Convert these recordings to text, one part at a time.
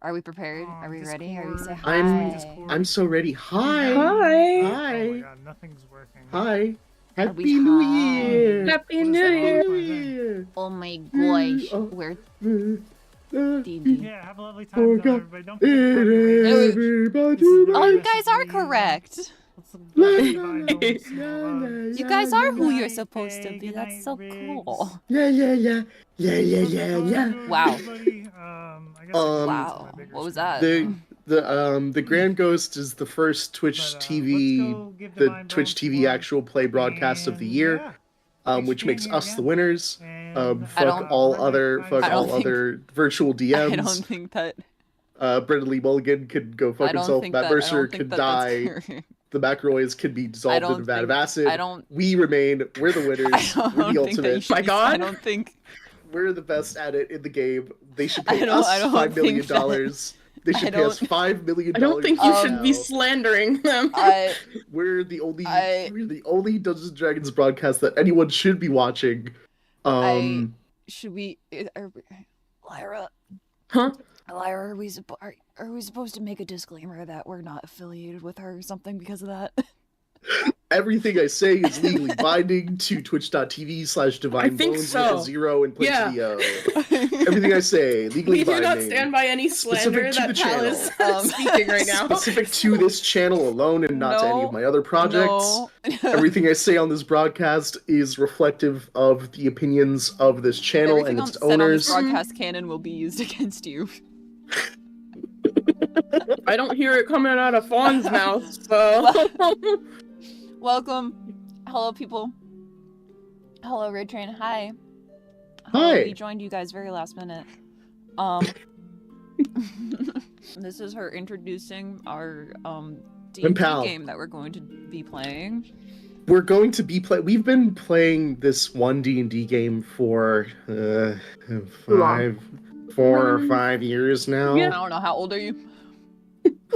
Are we prepared? Are we ready? Are we say I'm hi? I'm so ready. Hi. Hi. Hi. Oh my god, nothing's working. Hi. Are we Happy New high? Year. Happy What is New that? Year. What's my thing? Oh my gosh. Oh. We're Uh, D&D. Yeah, have a lovely Oh, time, God. everybody. Don't forget to Everybody. Oh, you guys are correct. You guys are who you're supposed to be. That's so cool. Yeah. Wow. I guess Wow. What was that? The Grand Ghost is the first Twitch TV actual play broadcast of the year, which makes us the winners. Fuck all other virtual DMs. I don't think that. Brendan Lee Mulligan could go fuck himself. Matt Mercer could die. The McElroys could be dissolved in a vat of acid. We remain. We're the winners. We're the ultimate. My God. I don't think We're the best at it in the game. They should pay us $5 million. They should pay us $5 million. I don't think you should be slandering them. We're the only Dungeons and Dragons broadcast that anyone should be watching. Should we? Lyra. Huh? Lyra, are we supposed to make a disclaimer that we're not affiliated with her or something because of that? Everything I say is legally binding to twitch.tv/divinebones zero and play video. Everything I say, legally binding. We do not stand by any slander that Tal is speaking right now. Specific to this channel alone and not to any of my other projects. Everything I say on this broadcast is reflective of the opinions of this channel and its owners. On this broadcast canon will be used against you. I don't hear it coming out of Fawn's mouth, so... Welcome. Hello, people. Hello, Red Train. Hi. Hi. We joined you guys very last minute. This is her introducing our D&D game that we're going to be playing. We've been playing this one D&D game for 4 or 5 years now. Yeah. I don't know. How old are you?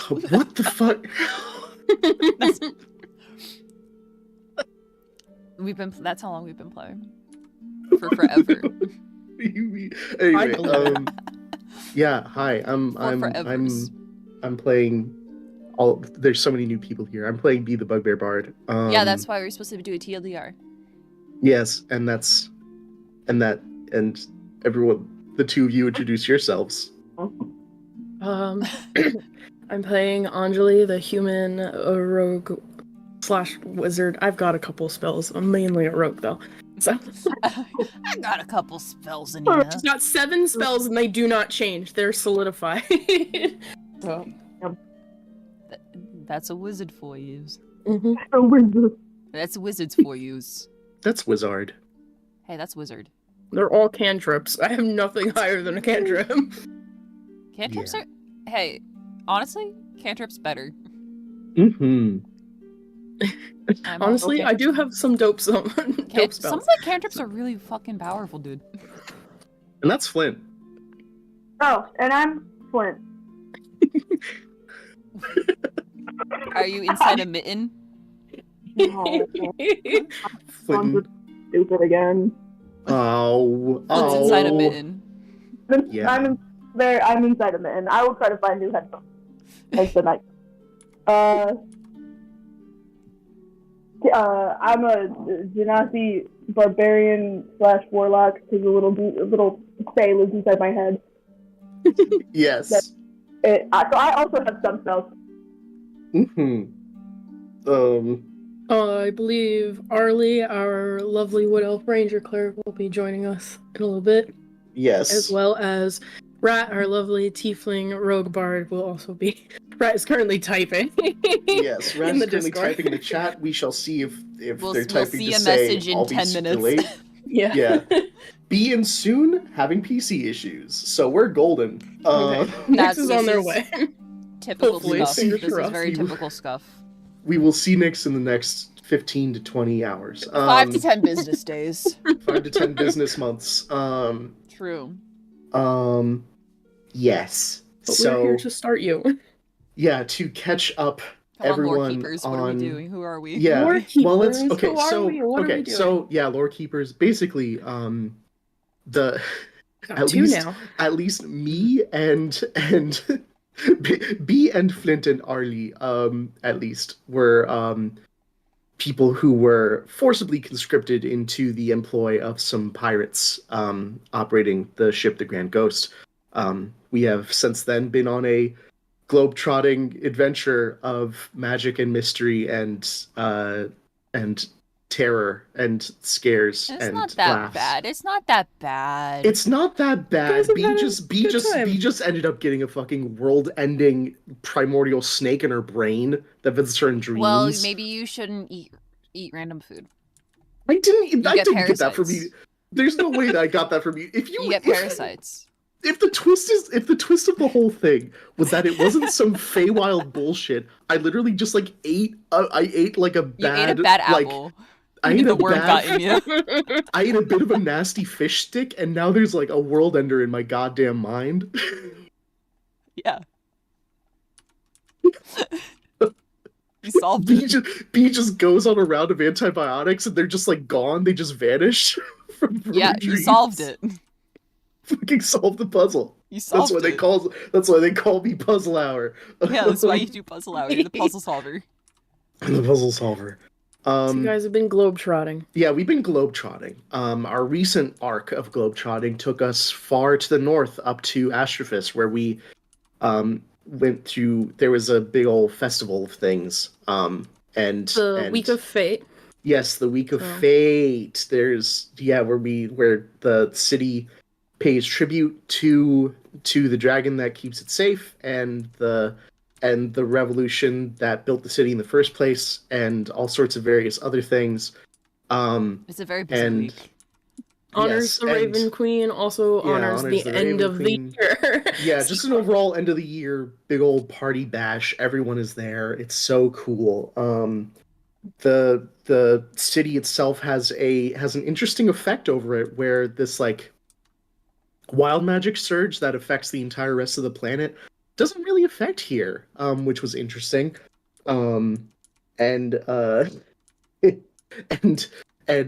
What the fuck? That's how long we've been playing. For forever. Anyway, yeah, hi. I'm playing there's so many new people here. I'm playing Be the Bugbear Bard. Yeah, that's why we're supposed to do a TLDR. Yes, and everyone, the two of you introduce yourselves. I'm playing Anjali, the human rogue / wizard. I've got a couple spells. I'm mainly a rogue though. So I got a couple spells in here. I've got 7 spells and they do not change. They're solidified. So that's a wizard for you. Mm-hmm. That's wizards for you. That's wizard. Hey, that's wizard. They're all cantrips. I have nothing higher than a cantrip. Cantrips are... Hey, honestly, cantrips better. Mm-hmm. Honestly, I do have some dope spells. Some of the cantrips are really fucking powerful, dude. And that's Flint. Oh, and I'm Flint. Are you inside a mitten? No, Flint. stupid again. What's inside a mitten? Yeah. I'm inside a mitten. I will try to find new headphones. Thanks the night. I'm a Genasi barbarian / warlock because a little fae lives inside my head. Yes. So I also have some spells. Mm-hmm. I believe Arlie, our lovely Wood Elf Ranger cleric, will be joining us in a little bit. Yes. As well as Rat, our lovely tiefling rogue bard, will also be. Rat is currently typing. Yes, Rat is currently typing in the chat. We shall see if they're typing we'll see to a say message in 10 minutes. Late. Yeah. Be in soon, having PC issues. So we're golden. Next is on their way. Typical Hopefully, stuff. This is very typical stuff. We will see Nyx in the next 15 to 20 hours. 5 to 10 business days. 5 to 10 business months. True. Yes. But we're here to start you. Yeah, to catch up everyone Lore Keepers, on... what are we doing? Who are we? Yeah. Lore Keepers? Well, let's... Who are we? What are we doing? So, yeah, Lore Keepers. Basically, Got two now. At least me and B and Flint and Arlie, at least were people who were forcibly conscripted into the employ of some pirates operating the ship the Grand Ghost. We have since then been on a globe-trotting adventure of magic and mystery and terror and scares It's and not that laughs. bad. It's not that bad. It's not that bad. Guys have B had a just good time. ended up getting a fucking world-ending primordial snake in her brain that visits her in dreams. Well, maybe you shouldn't eat random food. I didn't get that from parasites. you. There's no way that I got that from you. If You get parasites. If the twist of the whole thing was that it wasn't some Feywild bullshit, I literally just like ate. I ate like a bad. You ate a bad like, apple. I ate The a worm bad. got in you. I ate a bit of a nasty fish stick, and now there's like a world ender in my goddamn mind. Yeah. You solved it. B just goes on a round of antibiotics, and they're just like gone. They just vanish from Yeah, my you dreams. solved it. Fucking solved the puzzle. You solved That's it. That's why they call me Puzzle Hour. Yeah, that's why you do puzzle hour. You're the puzzle solver. I'm the puzzle solver. So you guys have been globetrotting. Yeah, we've been globetrotting. Our recent arc of globetrotting took us far to the north, up to Astrophis, where we went through. There was a big old festival of things. And The Week of Fate. Yes, the Week of Fate. There's where the city pays tribute to the dragon that keeps it safe, and the revolution that built the city in the first place, and all sorts of various other things. It's a very busy week. Honors the Raven Queen, also honors the end of the year. Yeah, just an overall end of the year, big old party bash. Everyone is there. It's so cool. The city itself has an interesting effect over it, where this like wild magic surge that affects the entire rest of the planet doesn't really affect here, which was interesting. And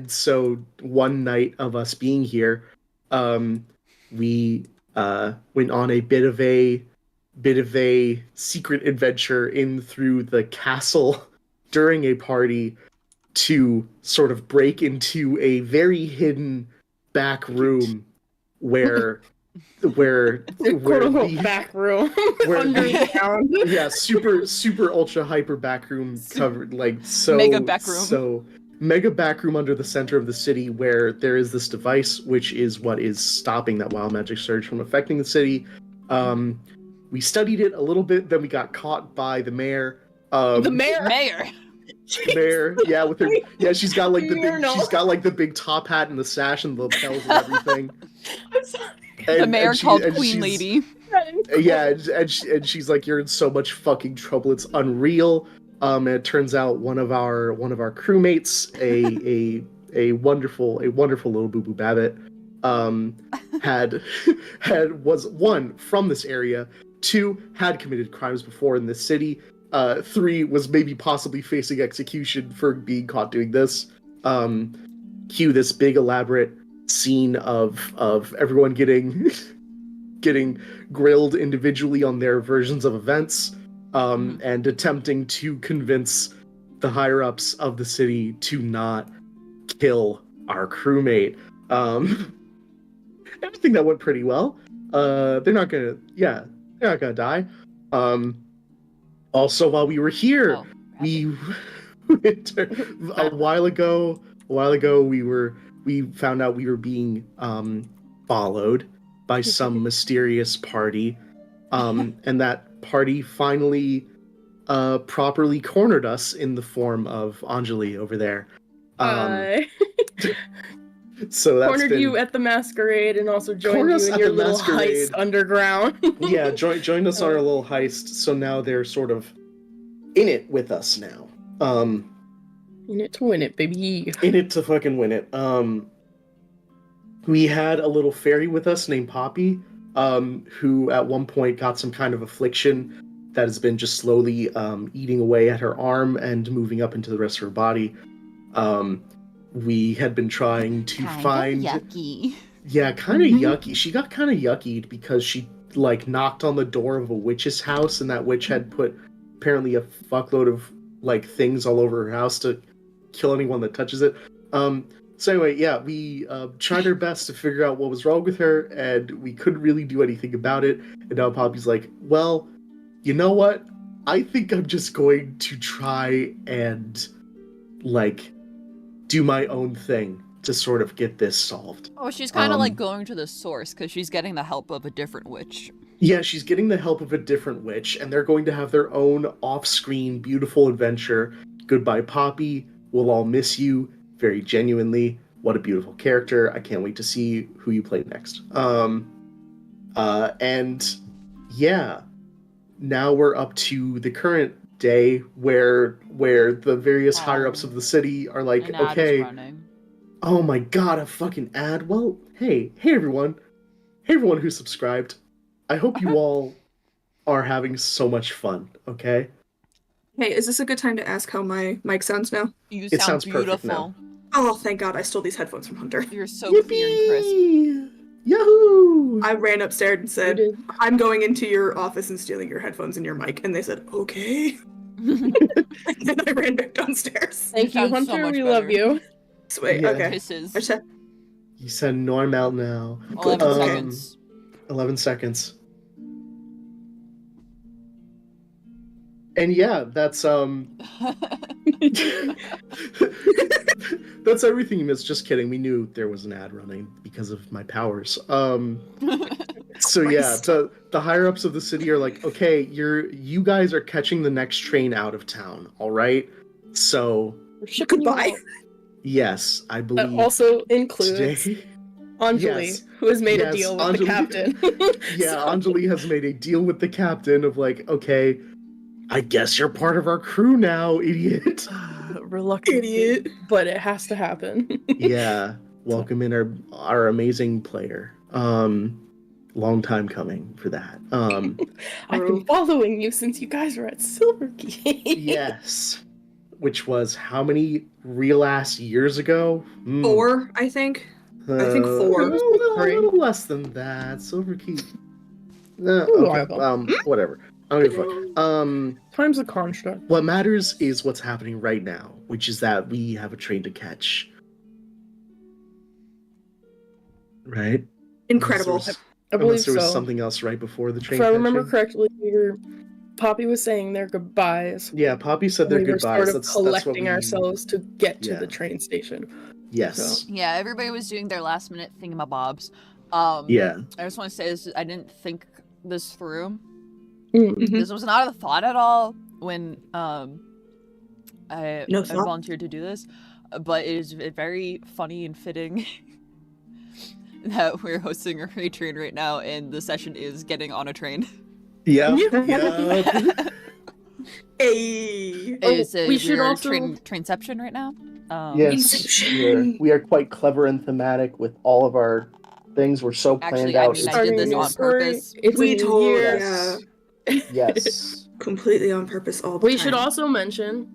so one night of us being here, we went on a bit of a secret adventure in through the castle during a party to sort of break into a very hidden back room where quote unquote back room underground. Yeah, super ultra hyper back room covered, like so mega back room. So mega back room under the center of the city, where there is this device which is what is stopping that wild magic surge from affecting the city. We studied it a little bit, then we got caught by the mayor. The mayor. Mayor, yeah, with her, yeah, she's got like the big top hat and the sash and the lapels and everything. I'm sorry. The mayor called Queen Lady. Yeah, and she's like, "You're in so much fucking trouble, it's unreal." And it turns out one of our crewmates, a wonderful little boo boo Babbit, was one from this area, 2 had committed crimes before in this city, 3 was maybe possibly facing execution for being caught doing this. Cue this big elaborate scene of everyone getting grilled individually on their versions of events, and attempting to convince the higher ups of the city to not kill our crewmate. I think that went pretty well. They're not gonna die. Also, while we were here, a while ago, we found out we were being followed by some mysterious party, and that party finally properly cornered us in the form of Anjali over there. So that's cornered you at the masquerade and also joined you in your little heist underground. Yeah, joined us on our little heist. So now they're sort of in it with us now. In it to win it, baby. In it to fucking win it. We had a little fairy with us named Poppy, who at one point got some kind of affliction that has been just slowly eating away at her arm and moving up into the rest of her body. We had been trying to find... yucky. Yeah, kind of Mhm. yucky. She got kind of yuckied because she like knocked on the door of a witch's house, and that witch had put apparently a fuckload of like things all over her house to kill anyone that touches it. So anyway, yeah, we tried our best to figure out what was wrong with her, and we couldn't really do anything about it. And now Poppy's like, well, you know what? I think I'm just going to try and like do my own thing to sort of get this solved. Oh, she's kind of like going to the source because she's getting the help of a different witch. Yeah, she's getting the help of a different witch, and they're going to have their own off-screen beautiful adventure. Goodbye, Poppy. We'll all miss you very genuinely. What a beautiful character. I can't wait to see who you play next. And yeah, now we're up to the current day where the various higher-ups of the city are like, An ad is okay, running. oh my god, a fucking ad. Well, hey everyone. Hey everyone who subscribed. I hope you all are having so much fun, okay? Hey, is this a good time to ask how my mic sounds now? You It sound sounds perfect beautiful. Oh, thank God, I stole these headphones from Hunter. You're so clear and crisp. Yippee! Yahoo! I ran upstairs and You said, did. I'm going into your office and stealing your headphones and your mic. And they said, okay. And then I ran back downstairs. Thank you, sound so Hunter. much We love better. you. Sweet, Yeah. okay. Kisses. I said, You said normal now. 11 Um, seconds. 11 seconds. And yeah, that's that's everything you missed. Just kidding. We knew there was an ad running because of my powers. So yeah, Christ. the higher ups of the city are like, okay, you guys are catching the next train out of town, all right? So We're shipping you Goodbye. out. yes, I That believe also includes today. Anjali, Yes. who has made Yes, a deal with Anjali- the captain. Yeah, So- Anjali has made a deal with the captain of like, okay, I guess you're part of our crew now, idiot. Reluctantly, Idiot. but it has to happen. Yeah, welcome in our amazing player. Long time coming for that. I've been following you since you guys were at Silver Key. Yes, which was how many real ass years ago? 4, I think. I think 4. A little less than that. Silver Key. Okay. Whatever. I don't give a fuck. Time's a construct. What matters is what's happening right now, which is that we have a train to catch. Right? Incredible. I believe Unless there was so. something else right before the train If I remember catching. correctly, Poppy was saying their goodbyes. Yeah, Poppy said and their we were goodbyes. sort of That's what collecting we... ourselves to get to Yeah. the train station. Yes. Yeah, everybody was doing their last minute thingamabobs. Yeah. I just want to say this. I didn't think this through. Mm. This was not a thought at all when I No thought? volunteered to do this, but it is very funny and fitting that we're hosting a raid train right now, and the session is getting on a train. Yeah. Yeah. Hey. we should we're also- trainception right now. Yes, Inception. we are quite clever and thematic with all of our things. We're so planned Actually, I out. mean, I Starting did a this new on story. purpose. It's We a new told year. yeah. Yes. Completely on purpose all the We time. should also mention,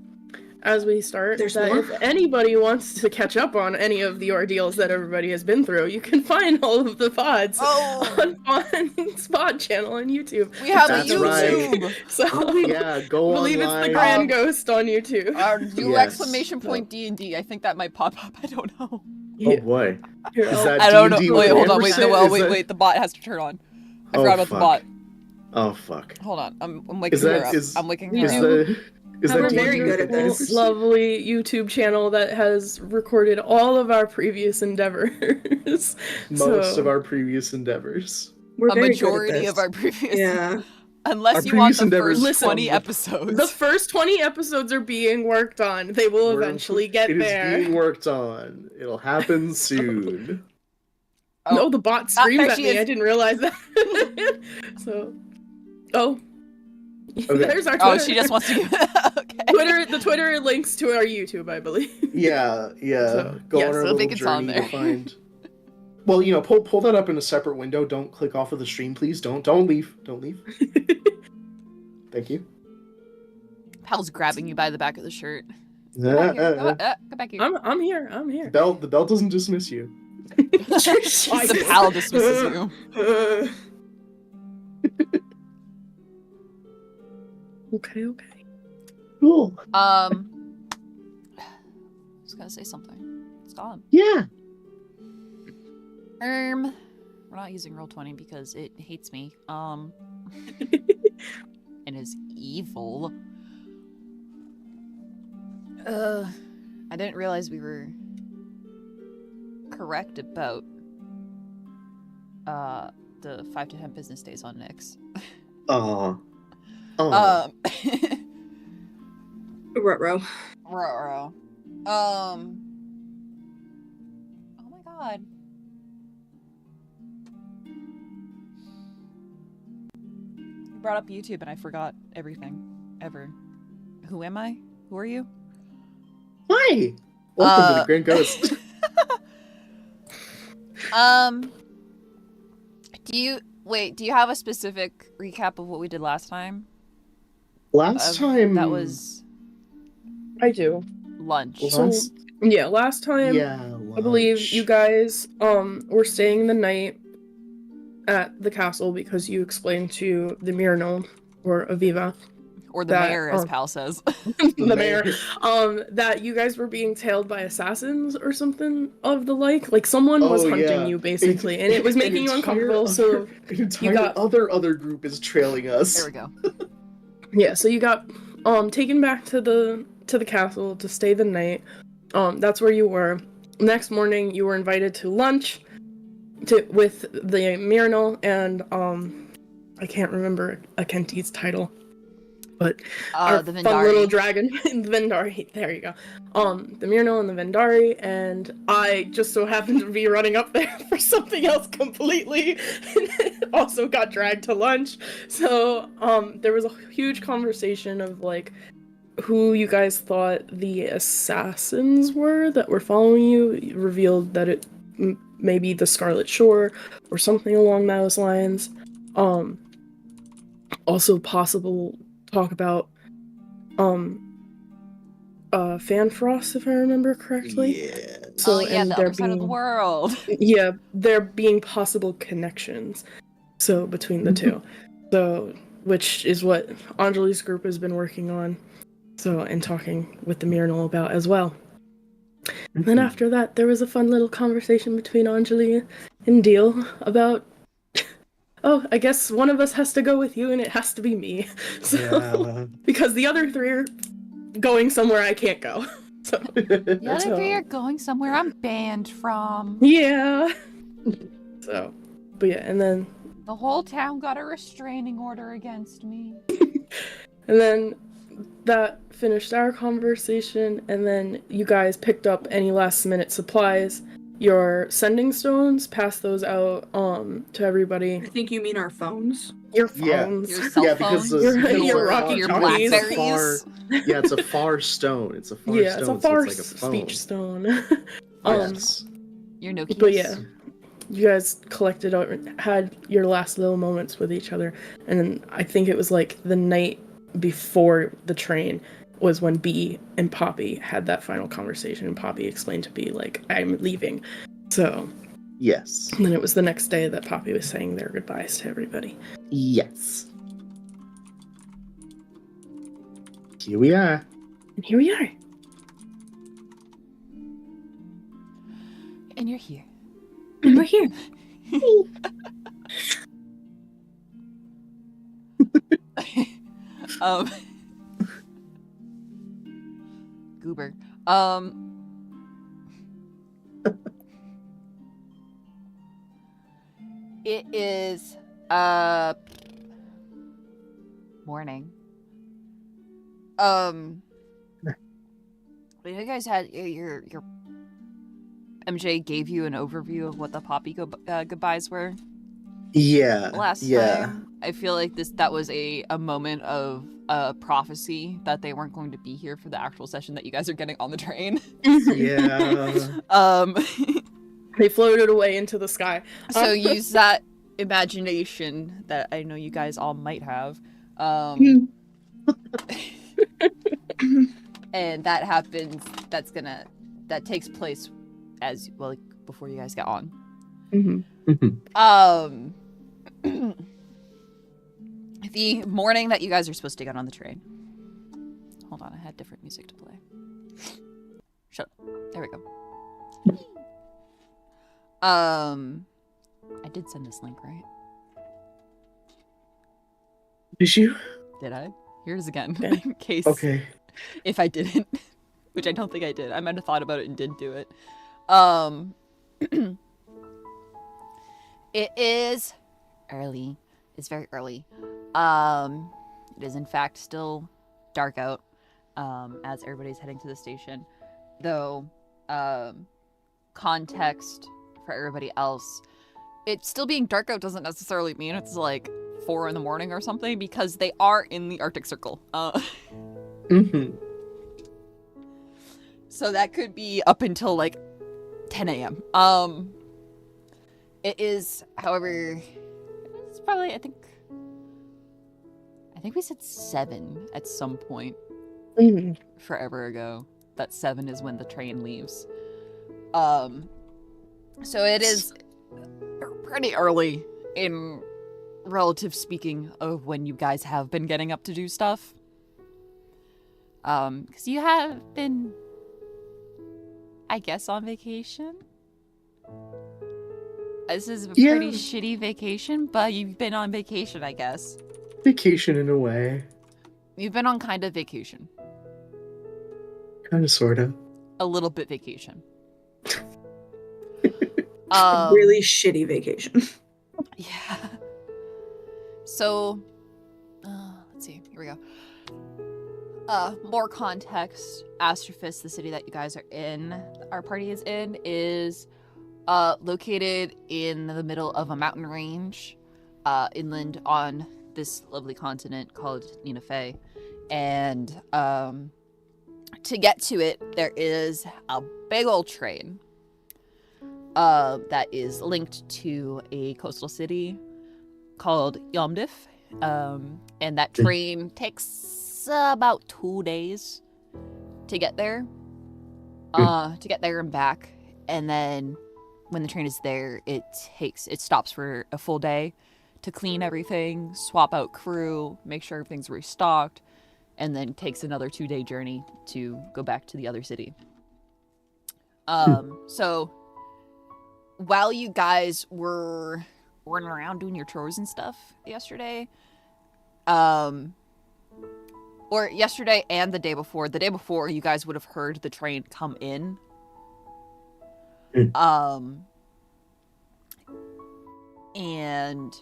as we start, There's that more? if anybody wants to catch up on any of the ordeals that everybody has been through, you can find all of the VODs on Spot channel on YouTube. We have a That's right. YouTube. So Yeah, go I believe it's online. the Grand Ghost on YouTube. Do Yes. exclamation point D&D. I think that might pop up. I don't know. Oh boy. Here, Is I'll- that I don't know. D&D Wait, with hold on. Wait, ampersand? Noel. Is Wait, that- wait. The bot has to turn on. I Oh, forgot about the fuck. bot. Oh fuck. Hold on. I'm waking Is that her up. is I'm waking We her is up. do- the is Have that a very D&D good with at an this. ampersand? lovely YouTube channel that has recorded all of our previous endeavors. Most So- of our previous endeavors. We're A very majority good at of our previous. Yeah. Unless Our you want previous the endeavors first Listen, 20 from the- episodes. The first 20 episodes are being worked on. They will eventually get It is there. being worked on. It'll happen soon. Oh. No, the bot screams there at she me. is. I didn't realize that. So, Okay. there's our Twitter. Oh, she just wants to give okay. The Twitter links to our YouTube, I believe. Yeah. So, Go yes, on our I little think it's on journey to there. find. Well, pull that up in a separate window. Don't click off of the stream, please. Don't leave. Don't leave. Thank you. Pal's grabbing you by the back of the shirt. Come back here. The Come back here. I'm here. I'm here. bell doesn't dismiss you. The pal dismisses you. Okay. Cool. I was gonna say something. It's gone. Yeah. We're not using Roll20 because it hates me. And is evil. I didn't realize we were correct about the 5 to 10 business days on Nyx. Ruh-roh. Ruh-roh. Oh my god. You brought up YouTube and I forgot everything. Ever. Who am I? Who are you? Hi. Welcome to the Grand Ghost. Do you have a specific recap of what we did last time? Last time That was I do. lunch. Last- Yeah, last time I believe lunch. you guys were staying the night at the castle because you explained to the Myrno or Aviva Or the that, mayor, as Pal says. the mayor that you guys were being tailed by assassins or something of the like someone was hunting you basically, and it was making you uncomfortable. So an entire other group is trailing us. There we go. yeah, so you got taken back to the castle to stay the night. That's where you were. Next morning, you were invited to lunch with the Myrno and I can't remember Akenti's title. But our The fun Vendari. little dragon, the Vendari, there you go. The Myrno and the Vendari, and I just so happened to be running up there for something else completely, and also got dragged to lunch. So, there was a huge conversation of, like, who you guys thought the assassins were that were following you. You revealed that it may be the Scarlet Shore, or something along those lines. Also possible talk about Fanfrost, if I remember correctly. Yeah. So, the and other side of the world. yeah, there being possible connections so between the two. So, which is what Anjali's group has been working on. So, and talking with the Myrno about as well. And then after that, there was a fun little conversation between Anjali and Deal about, oh, I guess one of us has to go with you, and it has to be me. So, Yeah. because the other three are going somewhere I can't go. So, The other three are going somewhere I'm banned from. yeah. So, but yeah, and then The whole town got a restraining order against me. And then that finished our conversation, and then you guys picked up any last minute supplies. Your sending stones, pass those out to everybody. I think you mean our phones. Your Yeah. phones. Your cell Yeah, because phones. Your rocky your jockeys. blackberries. Yeah, it's a far stone. It's a far Yeah, stone. it's a so far it's like a phone. speech stone. Yes. Your Nokias. But yeah, you guys collected out, had your last little moments with each other, and then I think it was like the night before the train was when Bee and Poppy had that final conversation, and Poppy explained to Bee, like, I'm leaving. So, Yes. and then it was the next day that Poppy was saying their goodbyes to everybody. Yes. Here we are. And here we are. And you're here. And we're here. Goober. It is morning. You guys had your MJ gave you an overview of what the Poppy goodbyes were Yeah. last time. I feel like that was a moment of prophecy that they weren't going to be here for the actual session that you guys are getting on the train. Yeah. They floated away into the sky. So use that imagination that I know you guys all might have. And that happens, that takes place as, well, like, before you guys get on. Mm-hmm. The morning that you guys are supposed to get on the train. Hold on, I had different music to play. Shut up. There we go. I did send this link, right? Did you? Did I? Here's again, Yeah. in case Okay. if I didn't, which I don't think I did. I might have thought about it and didn't do it. It is early. It's very early. It is in fact still dark out, as everybody's heading to the station. Though, context for everybody else, it still being dark out doesn't necessarily mean it's like 4 in the morning or something, because they are in the Arctic Circle. Mm-hmm. So that could be up until like 10 a.m. It is, however, it's probably, I think we said 7 at some point forever ago. That 7 is when the train leaves. So it is pretty early in relative speaking of when you guys have been getting up to do stuff. Because you have been, I guess, on vacation. This is a pretty shitty vacation, but you've been on vacation, I guess. Vacation in a way. You've been on kind of vacation. Kind of, sort of. A little bit vacation. Really shitty vacation. Yeah. So, let's see. Here we go. More context. Astrophis, the city that you guys are in, our party is in, is located in the middle of a mountain range, inland on this lovely continent called Nina. And to get to it, there is a big old train that is linked to a coastal city called Yomdif. And that train takes about 2 days to get there. To get there and back. And then when the train is there, it stops for a full day to clean everything, swap out crew, make sure everything's restocked, and then takes another 2-day journey to go back to the other city. So while you guys were running around doing your chores and stuff yesterday, or yesterday and the day before you guys would have heard the train come in. And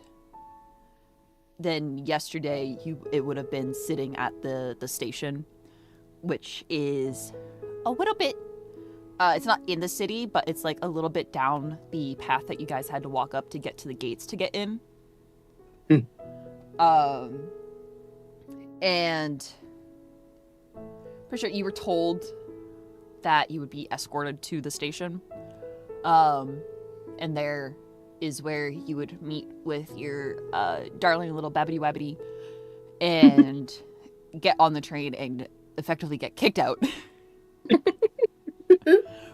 then yesterday it would have been sitting at the station, which is a little bit, it's not in the city, but it's like a little bit down the path that you guys had to walk up to get to the gates to get in. And pretty sure you were told that you would be escorted to the station. And there is where you would meet with your darling little babbity wabbity and get on the train and effectively get kicked out.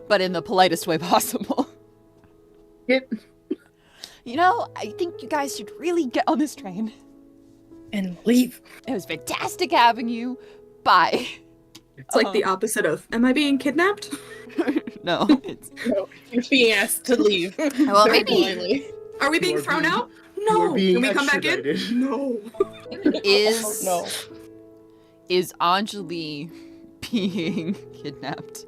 But in the politest way possible. Yep. You know, I think you guys should really get on this train. And leave. It was fantastic having you. Bye. It's like the opposite of, am I being kidnapped? No, it's... No, you're being asked to leave. Well, Very maybe- politely. Are we being You are thrown being- out? You No. are being Can we come back in? extradited. No. Is No. is Anjali being kidnapped?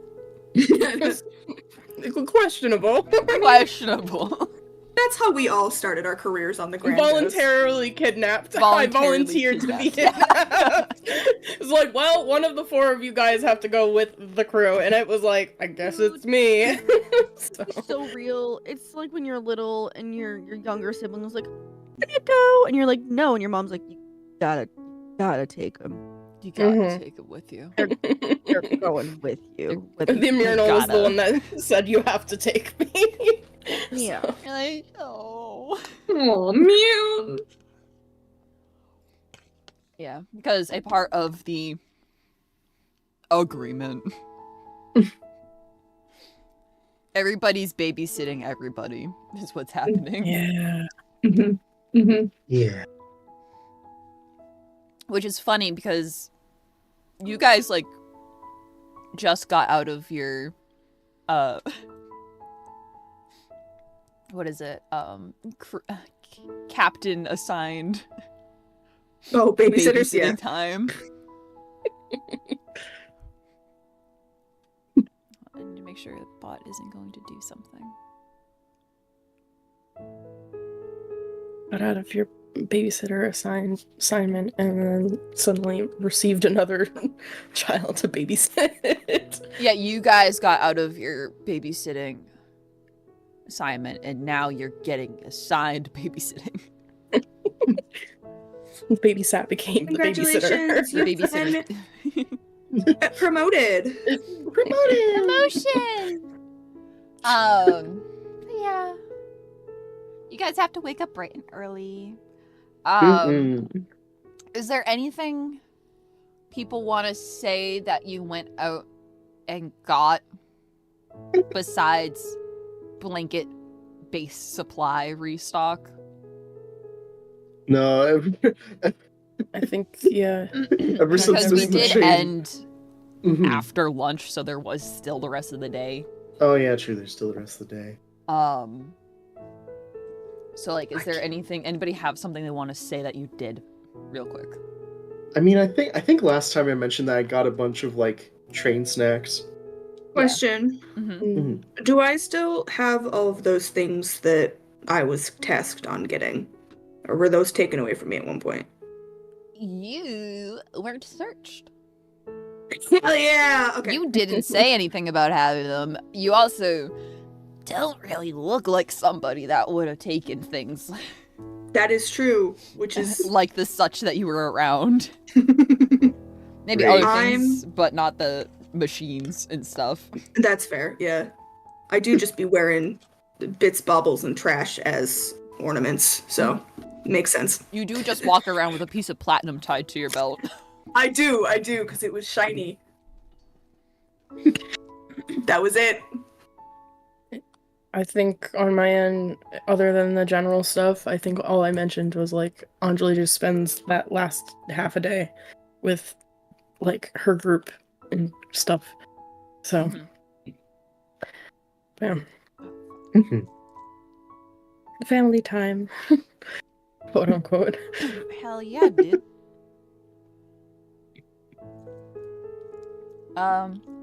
Questionable. Questionable. That's how we all started our careers on the Grand Voluntarily kidnapped. Voluntarily I volunteered to be kidnapped. kidnapped. It's like, well, one of the 4 of you guys have to go with the crew, and it was like, I guess it's me. So- It's so real. It's like when you're little and your younger sibling was like, "Can you go?" And you're like, "No," and your mom's like, "You gotta take him. You gotta Mhm. take it with you. They're going with you." With The Myrnal was the gotta. one that said, you have to take me. Yeah. So- You're like, oh. Oh, mew. Yeah, because a part of the agreement Everybody's babysitting everybody is what's happening. Yeah. Yeah. Which is funny because you guys like just got out of your what is it? Captain assigned Oh, babysitters, yeah. babysitting time. I need to make sure the bot isn't going to do something. Got out of your babysitter assignment and then suddenly received another child to babysit. Yeah, you guys got out of your babysitting assignment and now you're getting assigned babysitting. Babysat became the babysitter. Congratulations, The you've been babysitter. promoted. Promotion! Yeah. You guys have to wake up bright and early. Is there anything people want to say that you went out and got besides blanket base supply restock? No, I think, yeah. ever since Because we this did chain- end Mhm. after lunch, so there was still the rest of the day. Oh yeah, true. There's still the rest of the day. So like, is there anything? Anybody have something they want to say that you did, real quick? I mean, I think last time I mentioned that I got a bunch of like train snacks. Question. Mm-hmm. Do I still have all of those things that I was tasked on getting? Or were those taken away from me at one point? You weren't searched. Hell yeah! Okay. You didn't say anything about having them. You also don't really look like somebody that would have taken things That is true, which is like the such that you were around. Maybe Right. other things, but not the machines and stuff. That's fair, yeah. I do just be wearing bits, baubles, and trash as ornaments, so makes sense. You do just walk around with a piece of platinum tied to your belt. I do, because it was shiny. That was it. I think on my end, other than the general stuff, I think all I mentioned was like Anjali just spends that last half a day with like her group and stuff. So, yeah, Mhm. family time, quote unquote. Hell yeah, dude.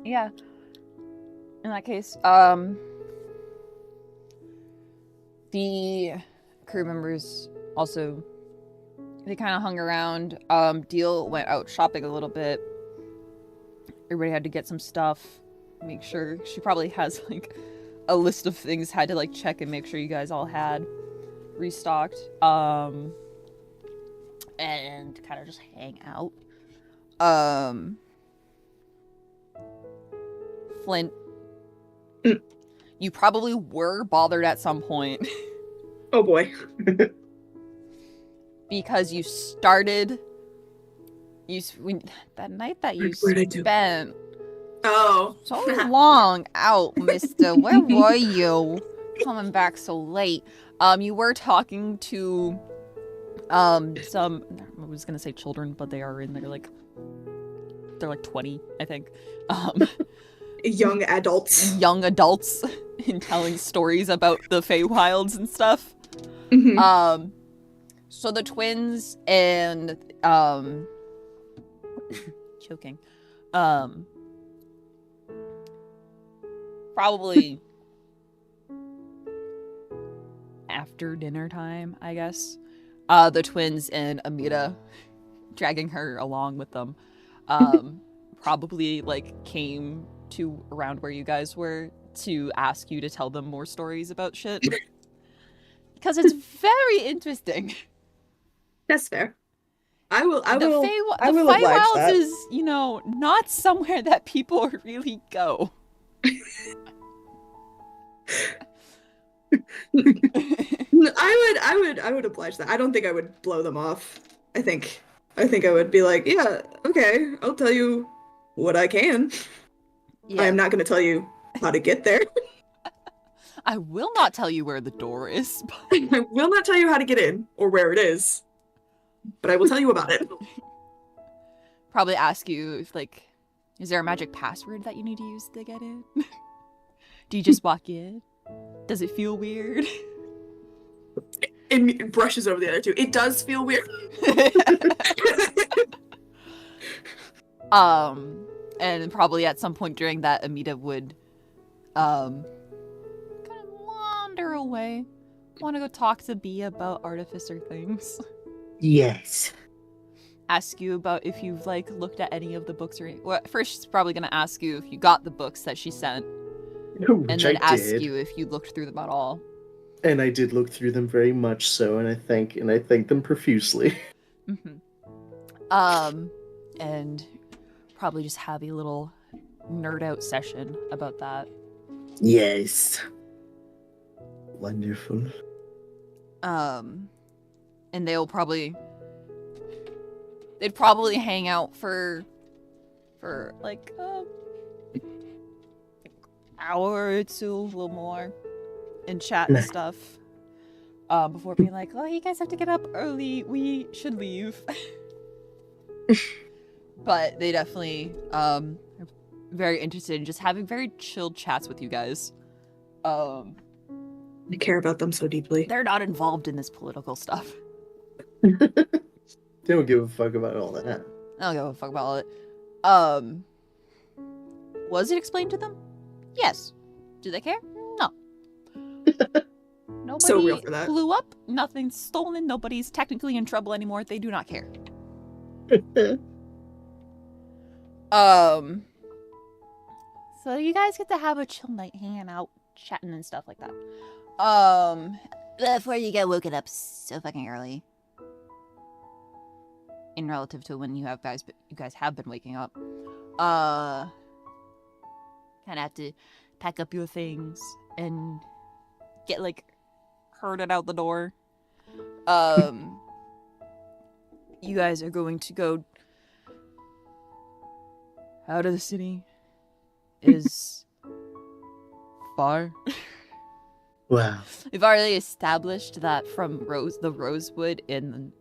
Yeah. In that case, the crew members also, they kind of hung around. Deal went out shopping a little bit. Everybody had to get some stuff. Make sure she probably has like a list of things, had to like check and make sure you guys all had restocked. And kind of just hang out. Flint, you probably were bothered at some point Oh boy. because you started. That night that you What'd I do? spent Oh. so long out, Mister. Where were you? Coming back so late. You were talking to some. I was gonna say children, but they are in. They're like 20, I think. Young adults. Young adults and telling stories about the Feywilds and stuff. Mhm. So the twins and choking. Probably after dinner time, I guess. The twins and Amita, dragging her along with them, probably like came to around where you guys were to ask you to tell them more stories about shit. Because it's very interesting. That's fair. I will The oblige Feywilds that. is, not somewhere that people really go. I would oblige that. I don't think I would blow them off. I think I would be like, yeah, okay, I'll tell you what I can. Yeah. I am not going to tell you how to get there. I will not tell you where the door is. I will not tell you how to get in or where it is, but I will tell you about it. Probably ask you if, like, is there a magic password that you need to use to get in? Do you just walk in? Does it feel weird? It brushes over the other two. It does feel weird. And probably at some point during that, Amita would, kind of wander away. Want to go talk to B about artificer things. Yes. Ask you about if you've, like, looked at any of the books or... Well, first she's probably going to ask you if you got the books that she sent. Which And then I ask did. you if you looked through them at all. And I did look through them very much so, and I thank them profusely. And probably just have a little nerd out session about that. Yes. Wonderful. And they'd probably hang out for like hour or two, a little more, and chat and Nice. stuff. Before being like, oh, you guys have to get up early. We should leave. But they definitely are very interested in just having very chilled chats with you guys. I care about them so deeply. They're not involved in this political stuff. They don't give a fuck about all that. I don't give a fuck about all it. Was it explained to them? Yes. Do they care? No. Nobody So real for that. blew up. Nothing's stolen. Nobody's technically in trouble anymore. They do not care. So you guys get to have a chill night hanging out, chatting and stuff like that. Before you get woken up so fucking early. In relative to when you guys have been waking up. Kinda have to pack up your things and get, like, herded out the door. You guys are going to go out of the city. Is far. Wow. We've already established that from the Rosewood in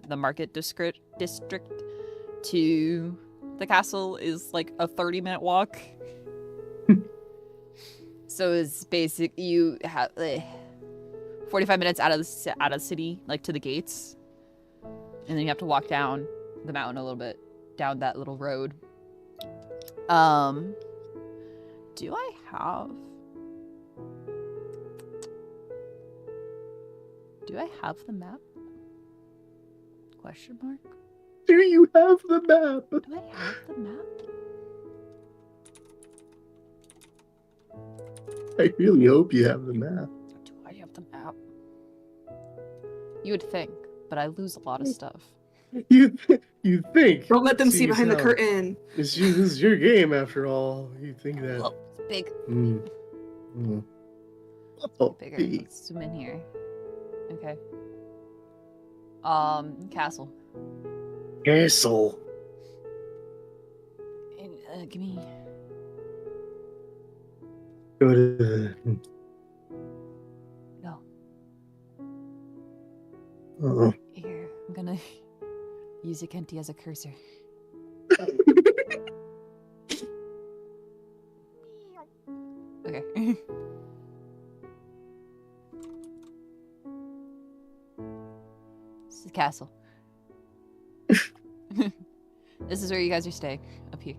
the market district to the castle is like a 30-minute walk. So it's basic. You have 45 minutes out of the city, like to the gates, and then you have to walk down the mountain a little bit, down that little road. Do I have the map? Question mark. Do you have the map? Do I have the map? I really hope you have the map. Do I have the map? You would think, but I lose a lot of stuff. You think? Don't let them see behind the yourself. curtain. This is your game after all. You think that? Oh, it's big. Oh, Bigger. big. Let's zoom in here. Okay. Castle. Castle. And, give me. Go to the. No. Oh. Here, I'm gonna use Akenti as a cursor. Okay. This is the castle. This is where you guys are staying, up here.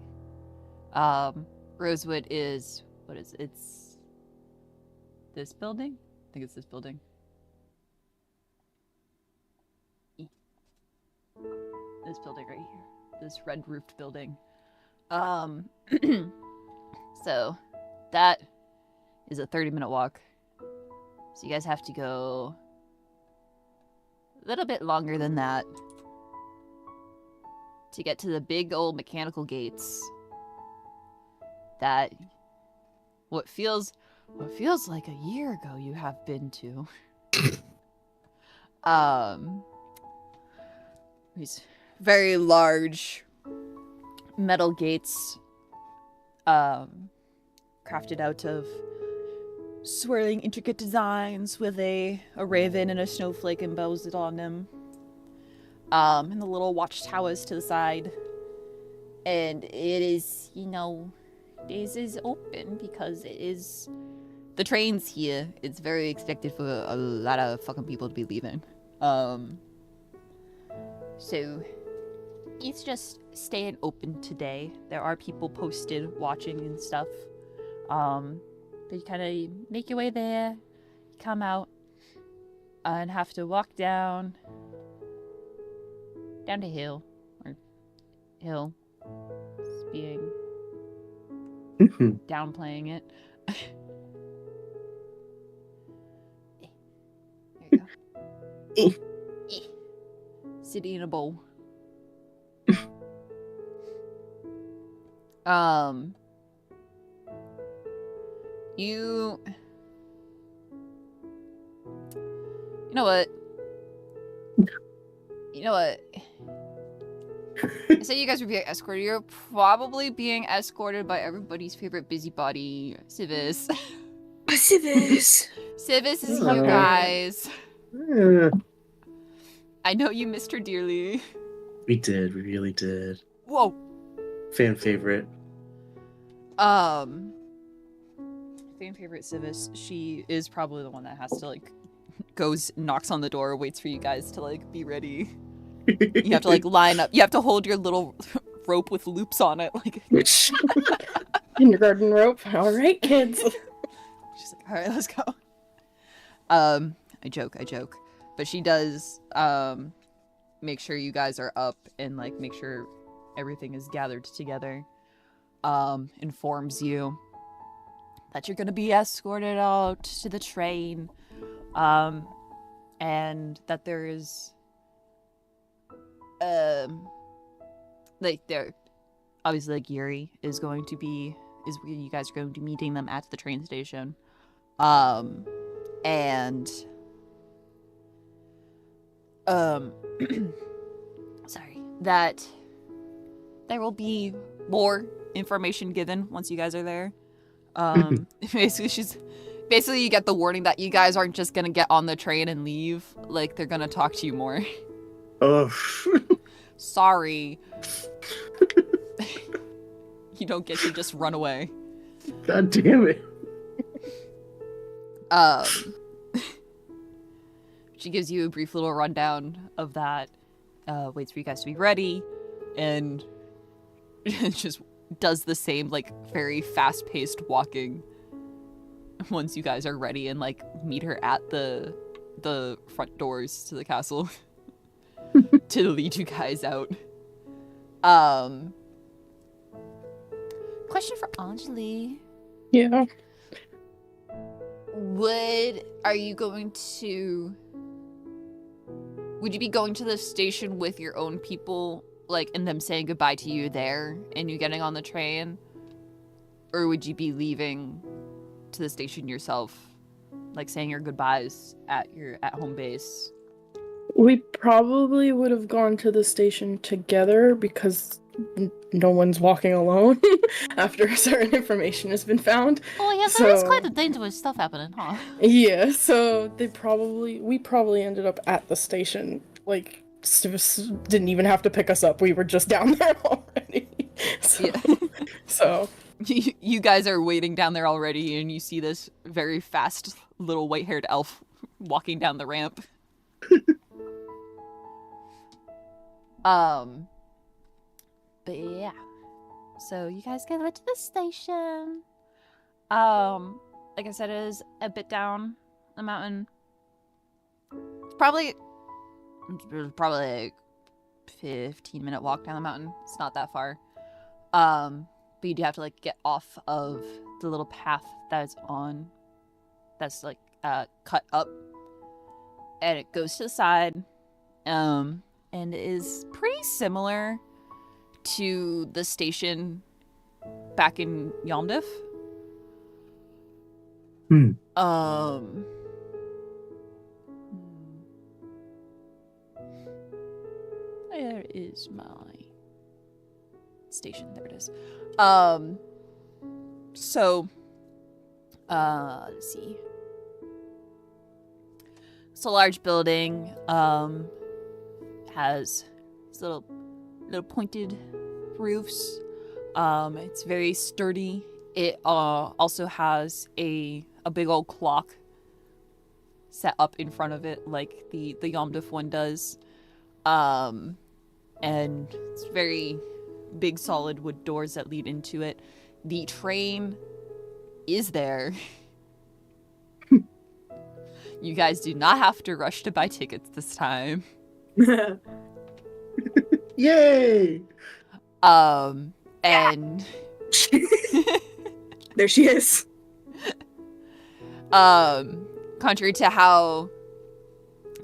Rosewood is, what is it? It's this building? I think it's this building. This building right here. This red roofed building. So that is a 30-minute walk. So you guys have to go a little bit longer than that to get to the big old mechanical gates that what feels like a year ago you have been to. These very large metal gates crafted out of swirling intricate designs with a raven and a snowflake embossed on them. And the little watchtowers to the side. And it is, this is open because it is the train's here. It's very expected for a lot of fucking people to be leaving. So it's just staying open today. There are people posted watching and stuff. But you kind of make your way there, come out, and have to walk down the hill, or hill, it's being downplaying it. There you go. City in a bowl. You know what? I said you guys were being escorted. You're probably being escorted by everybody's favorite busybody, Civis. Civis. Civis is you Aw. guys. Yeah. I know you missed her dearly. We did. We really did. Whoa. Fan favorite. Fan favorite Civis. She is probably the one that has to knocks on the door, waits for you guys to be ready. You have to line up. You have to hold your little rope with loops on it. Kindergarten rope. All right, kids. She's like, all right, let's go. I joke. But she does make sure you guys are up and make sure everything is gathered together. Informs you that you're gonna be escorted out to the train. And that there is there obviously Yuri is you guys are going to be meeting them at the train station. And sorry, that there will be more information given once you guys are there. Basically you get the warning that you guys aren't just gonna get on the train and leave. They're gonna talk to you more. Oh. Sorry. You don't get to just run away. God damn it. She gives you a brief little rundown of that, waits for you guys to be ready, and just does the same, very fast-paced walking once you guys are ready and, meet her at the front doors to the castle to lead you guys out. Question for Anjali. Yeah. Would you be going to the station with your own people, and them saying goodbye to you there and you getting on the train? Or would you be leaving to the station yourself, saying your goodbyes at home base? We probably would have gone to the station together because no one's walking alone after certain information has been found. Oh yeah, so that's quite the dangerous stuff happening, huh? Yeah, so we probably ended up at the station. Civis didn't even have to pick us up. We were just down there already. So, Yeah. So you guys are waiting down there already, and you see this very fast little white-haired elf walking down the ramp. But yeah. So you guys get to the station. Like I said, it is a bit down the mountain. It's probably 15-minute walk down the mountain. It's not that far. But you do have to get off of the little path that it's on. That's cut up, and it goes to the side. And it is pretty similar to the station back in Yomdiff. Where is my station? There it is. So Let's see. It's a large building. Has these little pointed roofs. It's very sturdy. It also has a big old clock set up in front of it, like the Yomdif one does. And it's very big, solid wood doors that lead into it. The train is there. You guys do not have to rush to buy tickets this time. Yay! And there she is. contrary to how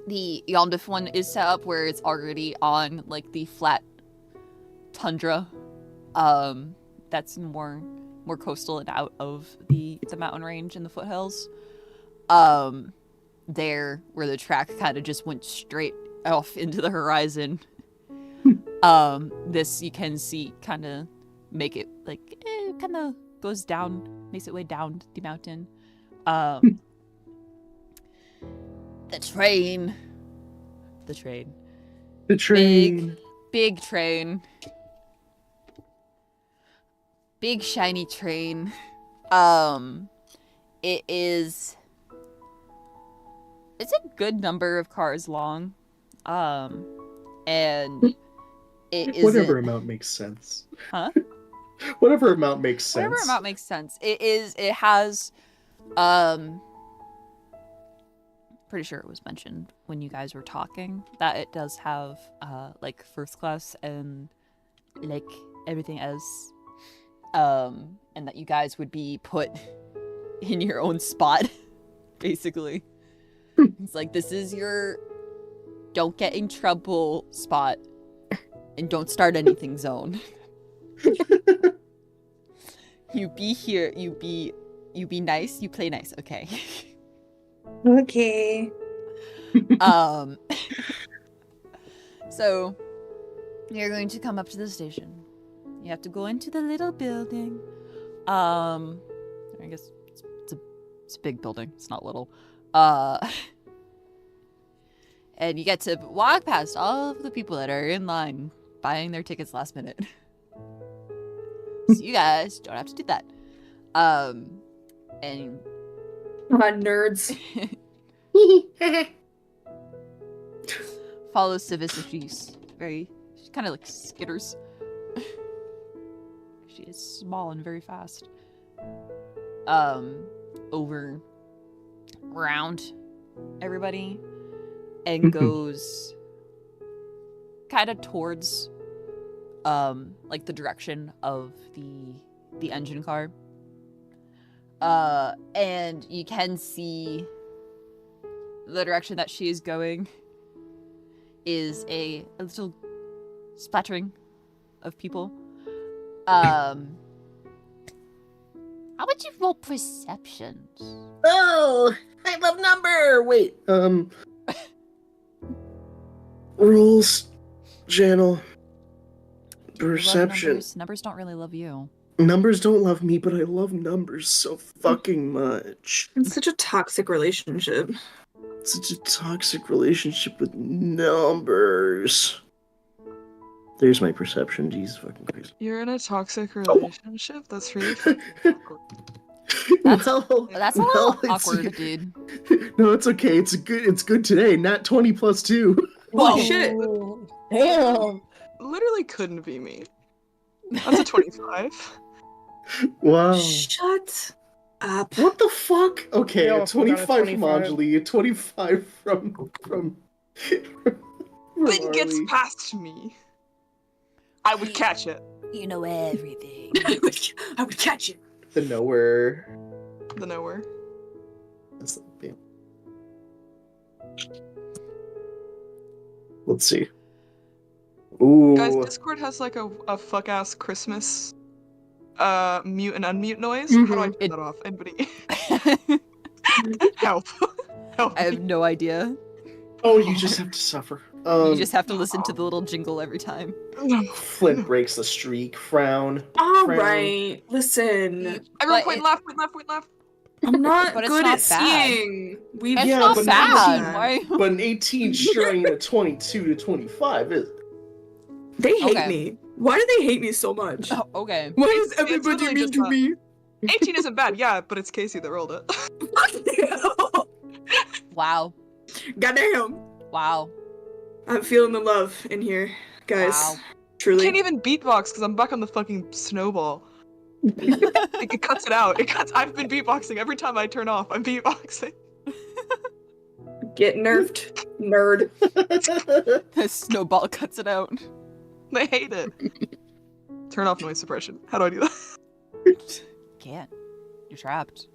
the Yomdif one is set up, where it's already on like the flat tundra, that's more coastal and out of the mountain range and the foothills. There, where the track kind of just went straight off into the horizon. This you can see kind of make it like kind of goes down, makes its way down the mountain. The train. Big train. Big shiny train. It's a good number of cars long. And it is Whatever amount makes sense. Huh? Whatever amount makes sense. Whatever amount makes sense. It has pretty sure it was mentioned when you guys were talking that it does have like first class and like everything else. And that you guys would be put in your own spot, basically. It's like, this is your don't get in trouble spot and don't start anything zone. You be here, you be nice, you play nice, okay. Okay. So you're going to come up to the station. You have to go into the little building. I guess it's a big building. It's not little. And you get to walk past all of the people that are in line buying their tickets last minute. So you guys don't have to do that. And Nerds. follow Civis if she's kind of like skitters. She is small and very fast. Over around everybody and goes kind of towards like the direction of the engine car. And you can see the direction that she is going is a little splattering of people. How would you roll perceptions? Oh, I love number. Wait, rules, channel, perception. Numbers don't really love you. Numbers don't love me, but I love numbers so fucking much. It's such a toxic relationship. Such a toxic relationship with numbers. There's my perception. Jesus fucking Christ. You're in a toxic relationship? That's really fucking awkward. That's Well, a little well, awkward, dude. No, it's okay. It's good today. Nat 20 plus 2. Holy shit. Damn. Literally couldn't be me. That's a 25. Wow. Shut up. What the fuck? Okay, Yo, a 25 from 25. Anjali, a 25 from It gets Arlie. past me. I would catch it. You know everything. I would catch it. The nowhere. The nowhere. That's the thing. Let's see. Ooh. Guys, Discord has like a fuck ass Christmas mute and unmute noise. How do I turn that off? Anybody? Help. Help. I have no idea. Oh, you just have to suffer. You just have to listen to the little jingle every time. Flint breaks the streak. Frown. All Frown. right, listen. Everyone But point left, point left, point left. I'm not But it's good not at bad. seeing. We've It's Yeah, not but bad. 19 Why? But an 18 shrine a 22 to 25 is. They hate Okay. me. Why do they hate me so much? Oh, okay. Why It's- is it's everybody literally mean just to that. me? 18 isn't bad, yeah, but it's Casey that rolled it. Fuck you. Wow. Goddamn. Wow. I'm feeling the love in here, guys. Wow. Truly. Can't even beatbox because I'm back on the fucking snowball. It cuts it out. It cuts. I've been beatboxing every time I turn off. I'm beatboxing. Get nerfed, nerd. The snowball cuts it out. They hate it. Turn off noise suppression. How do I do that? Can't. You're trapped.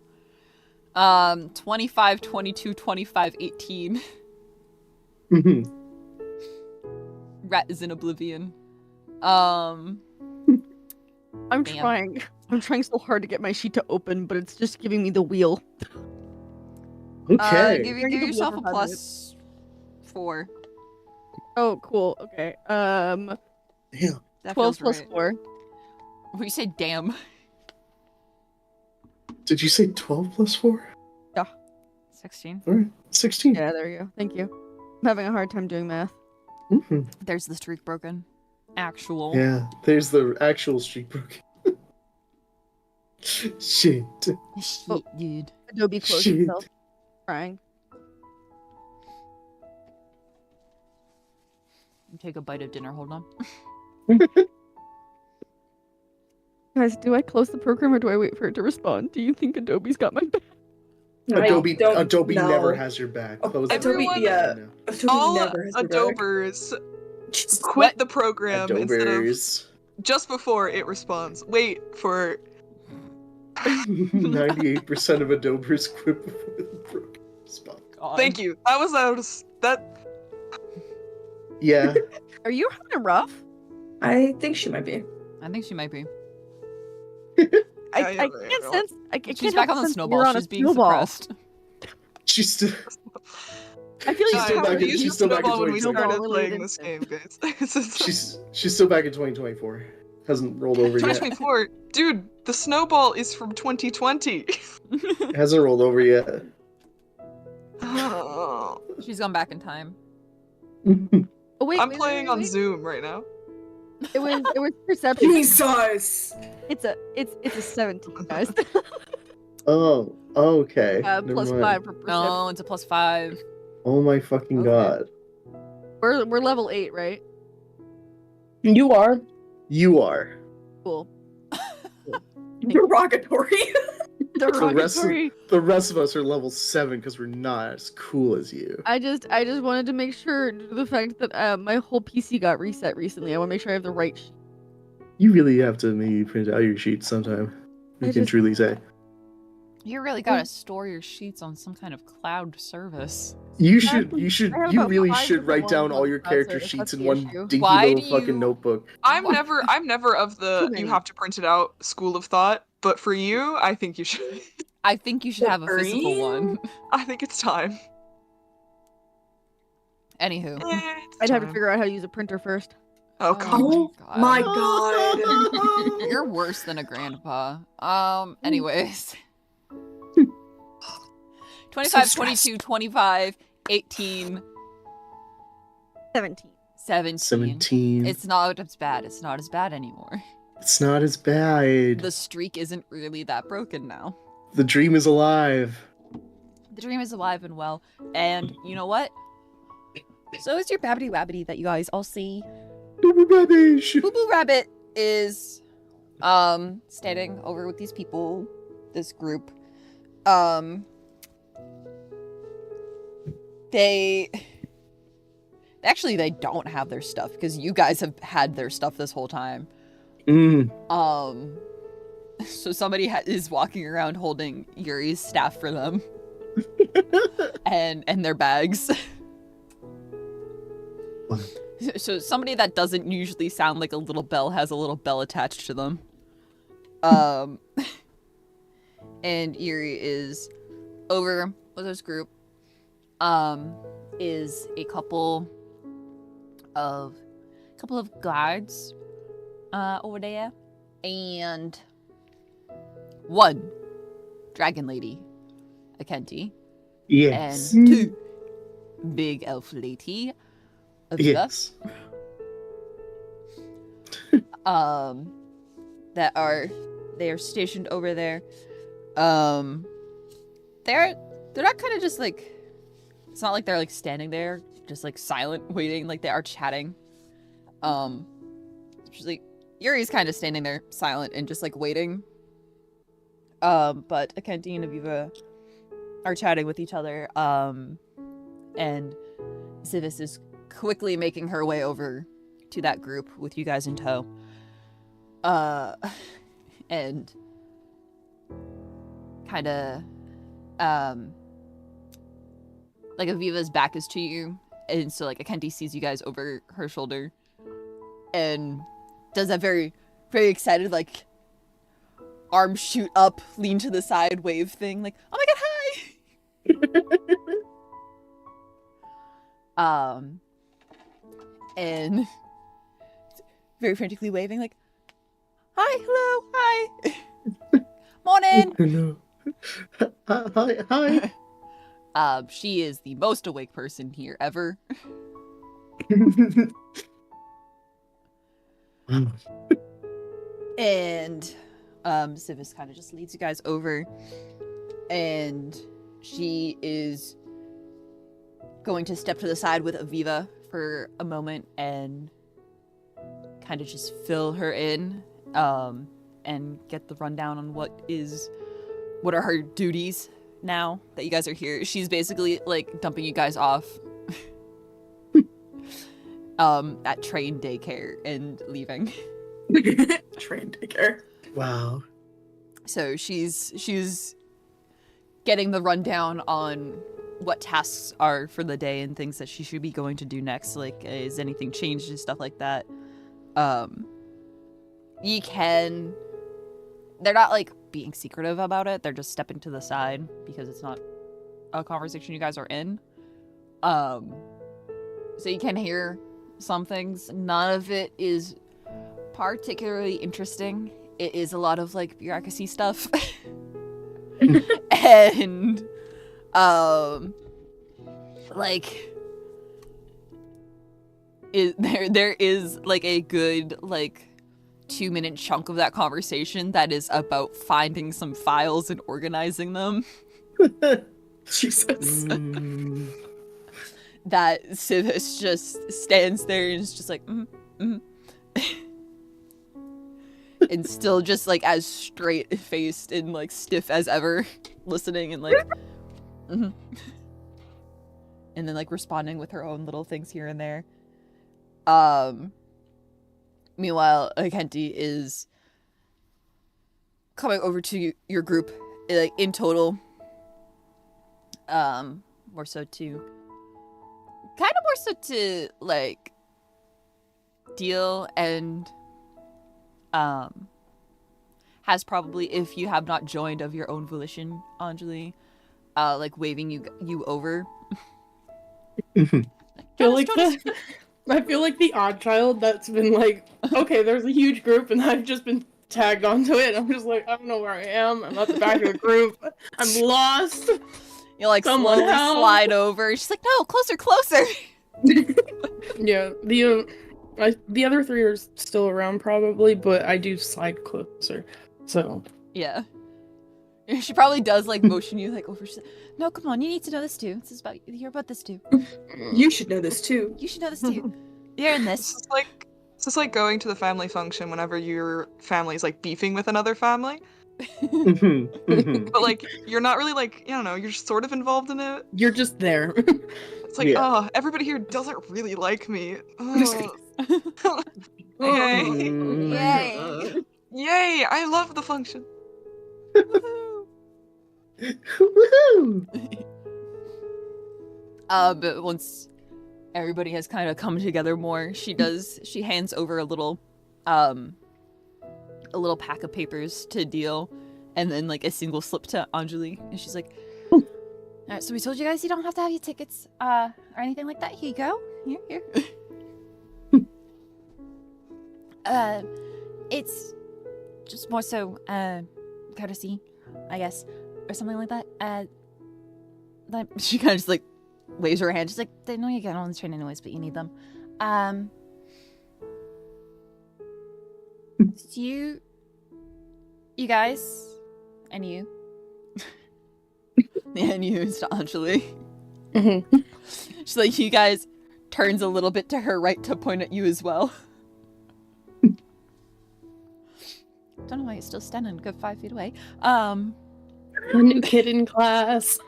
25, 22, 25, 18. Mhm. Rat is in oblivion. I'm Damn. trying. I'm trying so hard to get my sheet to open, but it's just giving me the wheel. Okay. Give Bring the wheel yourself for a 5 +4. Oh, cool. Okay. Damn. That 12 feels plus right. 4. We say damn. Did you say 12 plus 4? 16. Alright. 16. Yeah, there you go. Thank you. I'm having a hard time doing math. hmm There's the streak broken. Actual. Yeah, there's the actual streak broken. Shit. Shit, dude. Adobe closed Shit. itself. Crying. Take a bite of dinner. Hold on. Guys, do I close the program or do I wait for it to respond? Do you think Adobe's got my back? Adobe don't know. never has your back. Oh, Close Adobe, that. yeah. No. Adobe All never has your back. Adobers Jesus. quit the program instead of Adobers. just before it responds. Wait for 98% of Adobers quit before the broken spot. God. Thank you. That was that. Yeah. Are you having it rough? I think she might be. I think she might be. I Yeah, can't sense. I can't She's help back on the sense snowball. you're on a She's being snowball. suppressed. She's still. I feel She's like still how back are in- you she's still back in Snowball when we 2020. started Snowball playing this game, related. guys. She's still back in 2024. Hasn't rolled over yet. 2024, dude. The snowball is from 2020. Hasn't rolled over yet. Oh. She's gone back in time. Oh, wait, I'm wait, playing wait, on wait. Zoom right now. It was perception. Jesus. It's a 17, guys. Oh, okay. Never Plus mind. 5 for perception. No, it's a +5. Oh my fucking Okay. god. We're level 8, right? You are. You are. Cool. Derogatory. Derogatory. The rest of us are level 7 because we're not as cool as you. I just wanted to make sure due to the fact that my whole PC got reset recently. I want to make sure I have the right sheet. You really have to maybe print out your sheets sometime. You I can just- truly say. You really gotta store your sheets on some kind of cloud service. You Exactly. should, I have you about really 5 should different write down ones all on your cloud character service, sheets that's in the one issue. dinky Why little do fucking you- notebook. I'm What? never of the Too you many. have to print it out school of thought, but for you, I think you should. I think you should have a physical Agree? one. I think it's time. Anywho. It's I'd have to time. figure out how to use a printer first. Oh, Oh God. Oh my god. You're worse than a grandpa. Anyways. 25, So 22, 25, 18, 17. 17. 17. It's not as bad. It's not as bad anymore. It's not as bad. The streak isn't really that broken now. The dream is alive. The dream is alive and well. And you know what? So is your Babbity Wabbity that you guys all see. Rubbish. Boo Boo Rabbit is standing over with these people, this group. They don't have their stuff because you guys have had their stuff this whole time. Mm. So somebody is walking around holding Yuri's staff for them. and their bags. What? So somebody that doesn't usually sound like a little bell has a little bell attached to them. And Yuri is over with this group. Is a couple of guards over there, and one dragon lady Akenti, Yes. and 2 big elf lady, Aviva. Yes. That they are stationed over there. They're not kind of just like, it's not like they're like standing there just like silent waiting, like they are chatting. She's like, Yuri's kind of standing there silent and just like waiting. But Akenti and Aviva are chatting with each other. And Zivis is quickly making her way over to that group with you guys in tow. And kind of, like Aviva's back is to you, and so like Akenti sees you guys over her shoulder, and does that very, very excited like arms shoot up, lean to the side, wave thing, like, oh my god, hi! And very frantically waving, like, hi, hello, hi, morning. Hello. Hi. She is the most awake person here ever. And Civis kind of just leads you guys over, and she is going to step to the side with Aviva for a moment and kind of just fill her in, and get the rundown on what are her duties now that you guys are here. She's basically like dumping you guys off at train daycare and leaving. Train daycare. Wow. So she's getting the rundown on what tasks are for the day and things that she should be going to do next, like is anything changed and stuff like that. They're not like being secretive about it, they're just stepping to the side because it's not a conversation you guys are in. So you can hear some things. None of it is particularly interesting. It is a lot of like bureaucracy stuff. And like there is like a good like 2-minute chunk of that conversation that is about finding some files and organizing them. Jesus. That Civis just stands there and is just like, and still just like as straight faced and like stiff as ever, listening and like, and then like responding with her own little things here and there. Meanwhile, Akenti is coming over to your group, like in total, more so to like deal and has probably, if you have not joined of your own volition, Anjali, like waving you over. I feel like the odd child that's been like, okay, there's a huge group and I've just been tagged onto it. I'm just like, I don't know where I am. I'm at the back of the group. I'm lost. You like Someone slowly help. slide over. She's like, no, closer. Yeah, the other 3 are still around probably, but I do slide closer. So Yeah. She probably does like motion you like over. She's like, no, come on, you need to know this too. This is about you're about this too. You should know this too. You should know this too. You're in This this. is like going to the family function whenever your family's like beefing with another family. But like you're not really like, I don't know, you're just sort of involved in it. you're just there. It's like, Yeah. oh, everybody here doesn't really like me. Oh. Yay. Yay. Yay, I love the function. Woohoo. Woohoo! But once everybody has kind of come together more, she hands over a little pack of papers to deal, and then like a single slip to Anjali, and she's like, alright, so we told you guys you don't have to have your tickets or anything like that. Here you go. Here. It's just more so courtesy, I guess, or something like that. she kind of just like waves her hand. She's like, they know you get on the train anyways, but you need them. You guys, and you, and you, Anjali. Mm-hmm. She's like, you guys, turns a little bit to her right to point at you as well. Don't know why you're still standing a good 5 feet away. A new kid in class.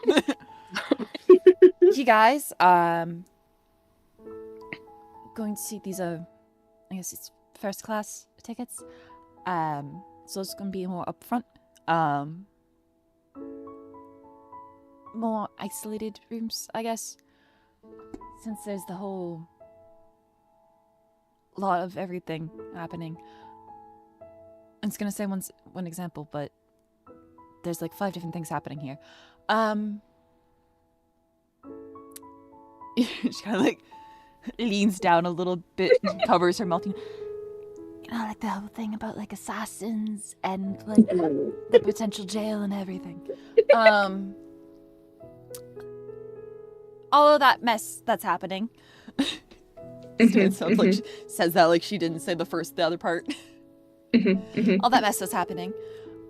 You guys, going to see these I guess it's first class tickets. So it's gonna be more upfront. More isolated rooms, I guess. Since there's the whole lot of everything happening. I was gonna say one example, but there's like 5 different things happening here. She kind of like leans down a little bit and covers her mouth. You know, like the whole thing about like assassins and like the potential jail and everything. All of that mess that's happening. It sounds like she says that like she didn't say the other part. All that mess that's happening.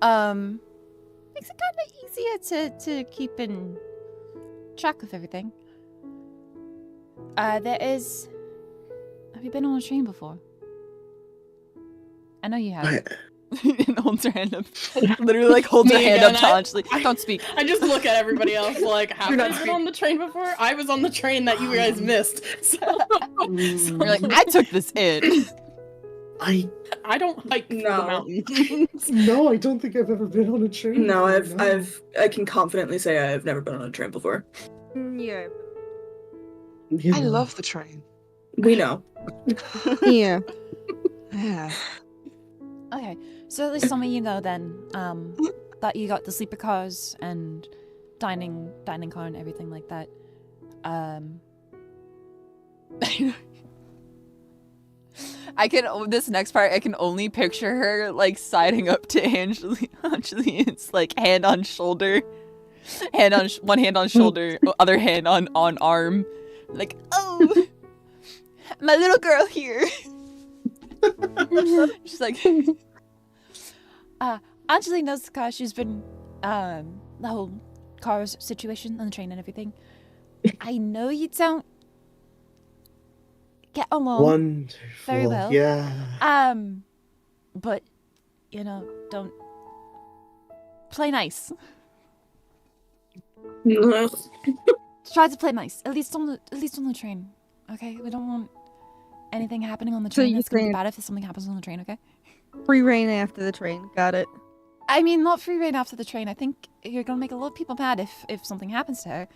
Makes it kind of easier to keep in track of everything. Have you been on a train before? I know you have. And holds her hand up. Literally like holds her hand up to Anjali. Don't speak. I just look at everybody else like, have you been on the train before? I was on the train that you guys missed. So you're like, I took this in. I don't hike through the mountains. No, I don't think I've ever been on a train. No, before, I can confidently say I've never been on a train before. Yeah. I love the train. We know. Yeah. Yeah. Okay, so at least some of you know then that you got the sleeper cars and dining car and everything like that. This next part I can only picture her like siding up to Anjali. Anjali, it's like hand on shoulder, one hand on shoulder, other hand on arm, like, oh, my little girl here. She's like, Anjali knows the car. She's been, the whole car situation on the train and everything. I know you don't get along Wonderful. very well. Yeah. But, you know, don't play nice. Try to play nice. At least on the train. Okay? We don't want anything happening on the train. It's gonna be bad if something happens on the train, okay? Free reign after the train. Got it. I mean, not free reign after the train. I think you're gonna make a lot of people mad if something happens to her.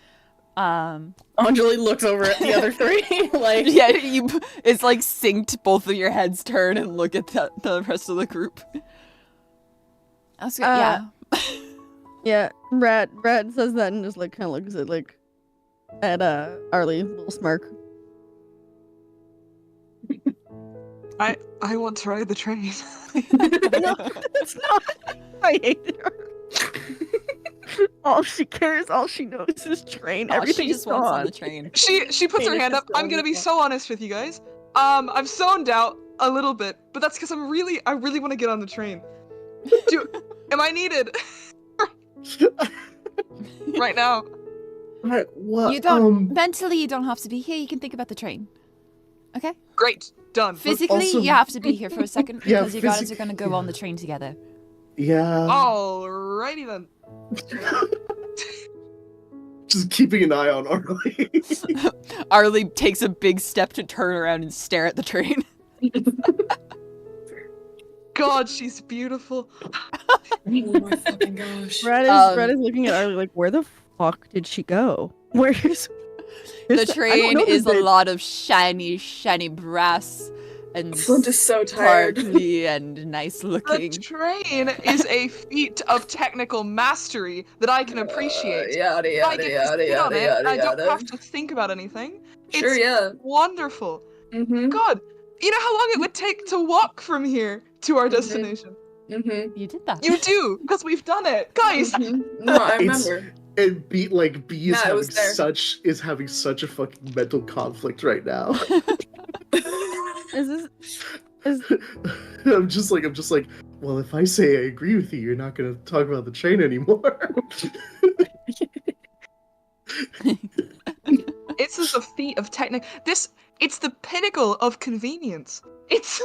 Anjali looks over at the other three, like, yeah, it's like synced. Both of your heads turn and look at the rest of the group. That's good. Yeah. Yeah. Rat says that and just like kind of looks at Arlie, little smirk. I want to ride the train. No, it's not. I hate her. All she cares, all she knows is train. Everything she just wants on the train. She puts her hand up. I'm gonna be so honest with you guys. I'm zoned out a little bit, but that's because I really want to get on the train. Am I needed? Right now. Right, well, You don't mentally. You don't have to be here. You can think about the train. Okay. Great. Done. Physically, also- you have to be here for a second because Yeah, you guys are gonna go on the train together. Yeah. Alrighty then. Just keeping an eye on Arlie. Arlie takes a big step to turn around and stare at the train. God, she's beautiful. Oh my fucking gosh. Red is looking at Arlie like, where the fuck did she go? Where's The train is a lot of shiny brass and Flint is so tired. sparkly and nice looking. The train is a feat of technical mastery that I can appreciate. Yada I yada get to yada sit on yada it, and I yada don't have yada. to think about anything. Sure, It's yeah. wonderful. Mm-hmm. God, you know how long it would take to walk from here to our destination? Mm-hmm. You did that. You do, because we've done it. Guys, No, I remember. And B is Nah, it was there. having such a fucking mental conflict right now. Is this I'm just like, well, if I say I agree with you, you're not gonna talk about the train anymore. It's just a feat of technic. It's the pinnacle of convenience. It's.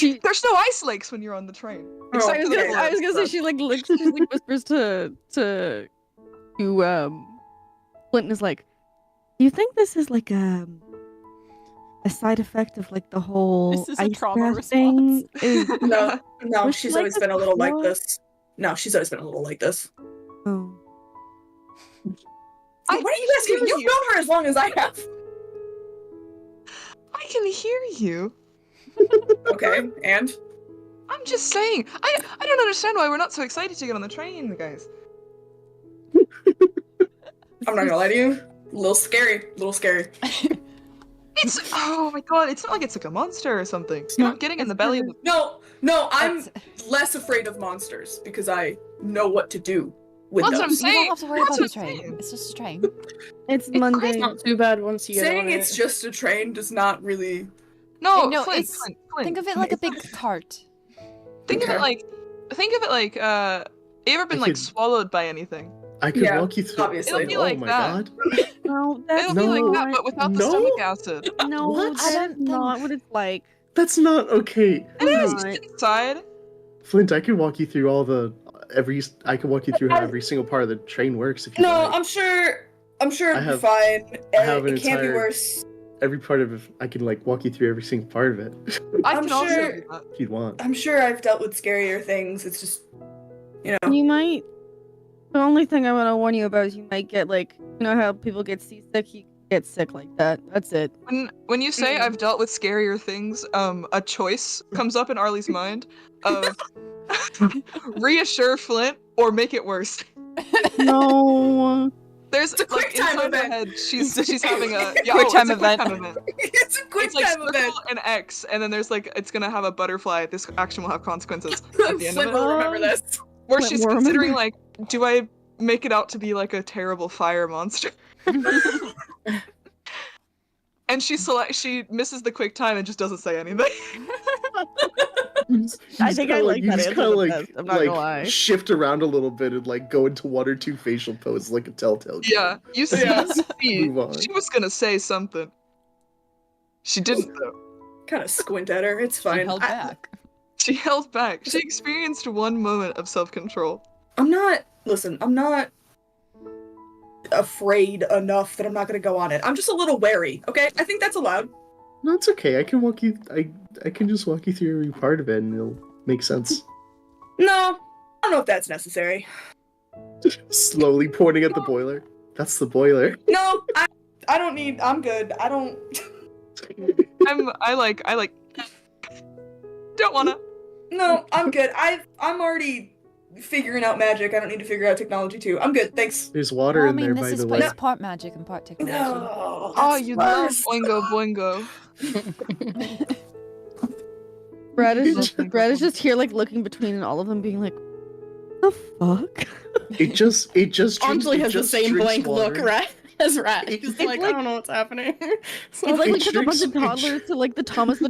There's no ice lakes when you're on the train. Oh, Except I was for the gonna, I was gonna say forest. she like looks, she like whispers to Flint and is like, do you think this is like a side effect of like the whole This is a ice trauma bath thing? Is No, Was she she's like always this been a little like before? this. No, she's always been a little like this. oh. Why are you asking? hear You've you. known her as long as I have. I can hear you. Okay, and I'm just saying. I don't understand why we're not so excited to get on the train, guys. I'm not gonna lie to you. A little scary. A little scary. It's oh my god! It's not like it's like a monster or something. You're not getting in the belly of the. No, I'm That's- less afraid of monsters because I know what to do with That's what them. I'm You saying. don't have to worry That's about the what I'm train. saying. It's just a train. It's It's mundane. Not too bad once you get Saying on it. it's just a train does not really. No, No, Flint, it's- Flint, Flint. Think of it like a big cart. Think of it Okay. like. Think of it like. You ever been I like could- swallowed by anything? I could Yeah, walk you through. obviously. It'll be oh like my that. god. No, that's It'll be like that, not- but without the No. stomach acid. No, What? that's I don't not think- what it's like. That's not okay. It is. Not. Just inside. Flint, I can walk you through I can walk you through how every single part of the train works if you No, like. I'm sure it'll be have- fine. I have an It can't be entire- worse. Every part of it, I can like walk you through every single part of it I I'm can also sure- do that. if you'd want. I'm sure I've dealt with scarier things. It's just, you know. You might. The only thing I want to warn you about is you might get like, you know how people get seasick. You get sick like that. That's it. When you say I've dealt with scarier things, a choice comes up in Arlie's mind of reassure Flint or make it worse. No. There's It's a quick time inside her event. head, she's having a Quick time it's a quick event. time event. It's a quick It's like time event. circle and X, and then there's like it's gonna have a butterfly. This action will have consequences at the end of Flint it. will remember this. Where Flint she's will considering remember. like, do I make it out to be like a terrible fire monster? And she misses the quick time and just doesn't say anything. I think I like that answer the best, I'm not gonna lie. shift around a little bit and like go into one or two facial poses like a telltale. game. Yeah, you see, Yeah. Move on. she was gonna say something. She didn't though. Kind of squint at her. It's She fine. held back. She held back. She experienced one moment of self-control. I'm not afraid enough that I'm not gonna go on it. I'm just a little wary. Okay, I think that's allowed. No, it's okay. I can walk you. I can just walk you through every part of it, and it'll make sense. No, I don't know if that's necessary. Slowly pointing at the boiler. That's the boiler. No, I don't need. I'm good. I don't. I like. Don't wanna. No, I'm good. I'm already figuring out magic. I don't need to figure out technology too. I'm good. Thanks. There's water Well, I in mean, there, this by is the way. it's part magic and part technology. No. Oh, that's you love worse. Boingo Boingo. Brad is Just- Brad is just here like looking between all of them, being like, the fuck? It just drinks, Anjali it has the just same drinks blank look, water. right? As Rat. It's He's like- like, I don't know what's happening. So, It's like we It took a bunch of drinks- toddlers to like the Thomas the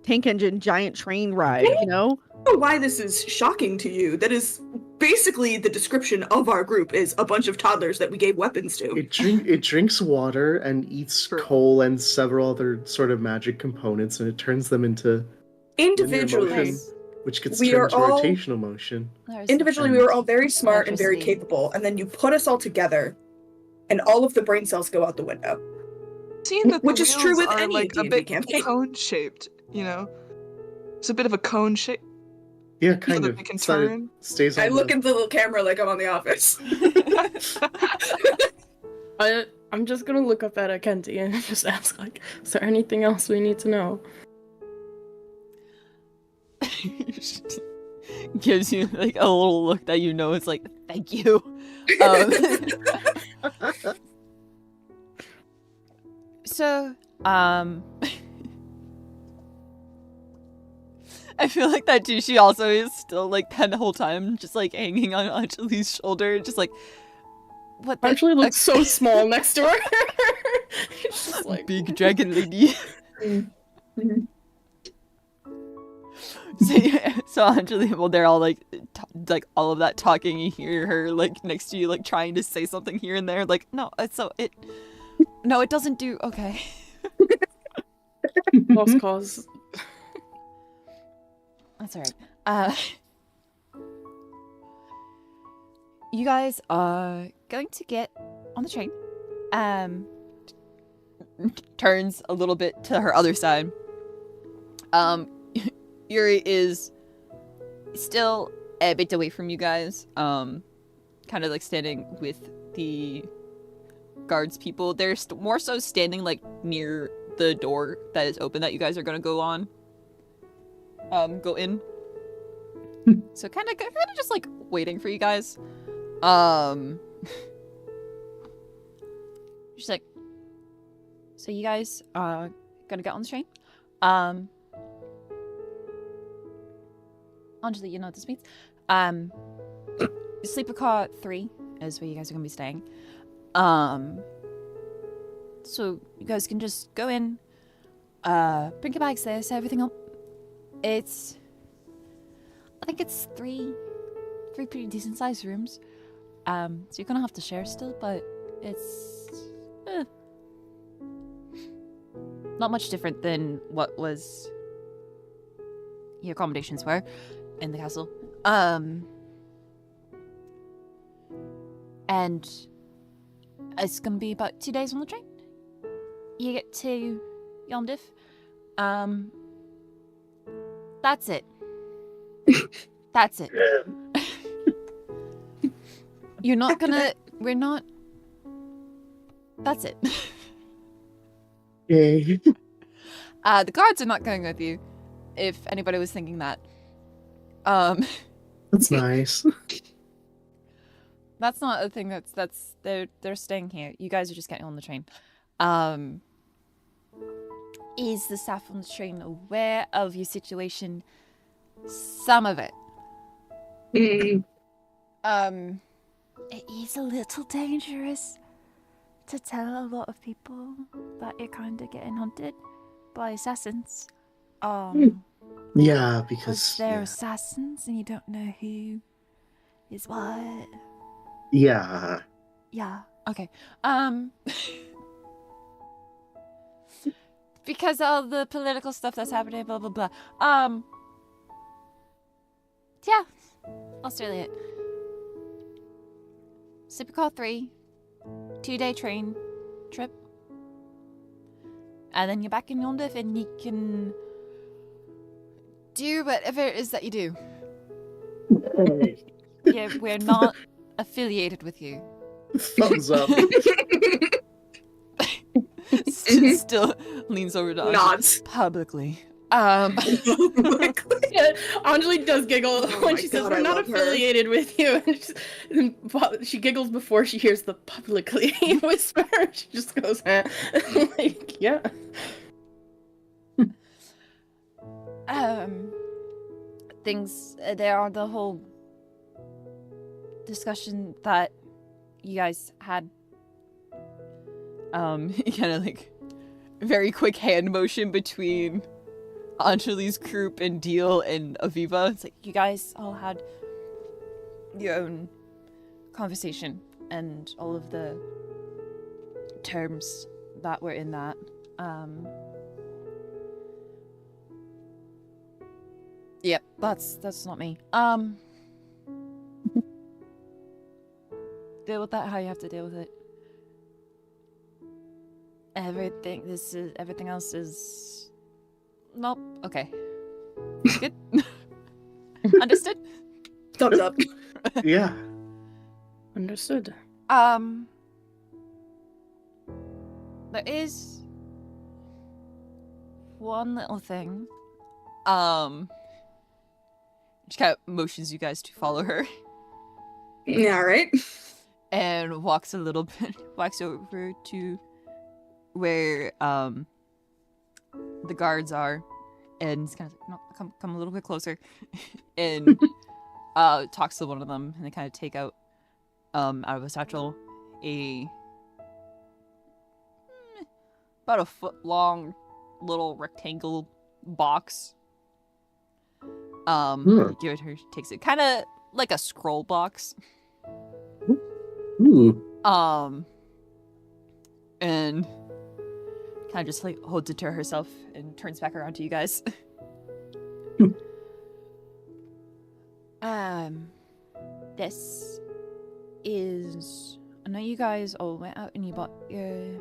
Tank Engine giant train ride, you know? I don't know why this is shocking to you. That is basically the description of our group is a bunch of toddlers that we gave weapons to. It drinks water and eats True. coal and several other sort of magic components, and it turns them into linear Individually, motion, which gets We turned are into all- rotational motion. There's individually we were all very smart and very Electricity. capable, and then you put us all together, and all of the brain cells go out the window. Seeing that the Which is true wheels with are, any like a D&D bit campaign. cone-shaped, you know? It's a bit of a cone shape. Yeah, So kind that of. they can It's that it turn. stays I on look the- into the little camera like I'm on The Office. I'm just gonna look up at Kenty and just ask, like, is there anything else we need to know? Gives you like a little look that you know is like, thank you. So, I feel like that too. She also is still like that whole time, just like hanging on Anjali's shoulder, just like what the Actually looks so small next to her. It's just like big dragon lady. So Anjali, well, they're all like, like all of that talking. You hear her like next to you, like trying to say something here and there. Like, no, it doesn't do. Okay. lost cause. That's alright. You guys are going to get on the train. Turns a little bit to her other side. Yuri is still a bit away from you guys. Kind of like standing with the guards people. They're more so standing like near the door that is open that you guys are gonna go on. Go in. So kind of just like waiting for you guys. She's like, so you guys are gonna get on the train. Anjali, you know what this means. Sleeper car 3 is where you guys are gonna be staying. So you guys can just go in, bring your bags there, set everything up. I think it's three pretty decent sized rooms. So you're gonna have to share still, but it's not much different than what was your accommodations were in the castle. And it's gonna be about 2 days on the train. You get to Yomdiv. That's it. That's it. You're not gonna. We're not. That's it. Yay. The guards are not going with you. If anybody was thinking that. That's nice. That's not a thing. They're staying here. You guys are just getting on the train. Is the staff on the train aware of your situation? Some of it. It is a little dangerous to tell a lot of people that you're kind of getting hunted by assassins. Yeah, because they're assassins and you don't know who is what. Yeah. Yeah. Okay. Because all the political stuff that's happening, blah blah blah. Yeah. Australia. Sleeper Call 3, 2-day train trip, and then you're back in Yondiv and you can do whatever it is that you do. Yeah, we're not affiliated with you. Thumbs up. Still leans over to Nods. publicly. Yeah, Anjali does giggle when she says God, we're I not love her. affiliated with you. And she giggles before she hears the publicly whisper. She just goes, like, yeah. There are the whole discussion that you guys had. Kind of like very quick hand motion between Anjali's group and Deal and Aviva. It's like you guys all had your own conversation and all of the terms that were in that. Yep, that's not me. Deal with that how you have to deal with it. Everything else is nope. Okay. Good. Understood? Thumbs up. Yeah. Understood. There is one little thing. She kind of motions you guys to follow her Yeah, right. and walks over to where the guards are, and he's kind of like, no, come a little bit closer, and talks to one of them, and they kind of take out of a satchel a about a foot long little rectangle box. Give it to her. She takes it, kind of like a scroll box. Ooh. And kind of just like holds it to herself and turns back around to you guys. This is. I know you guys all went out and you bought your.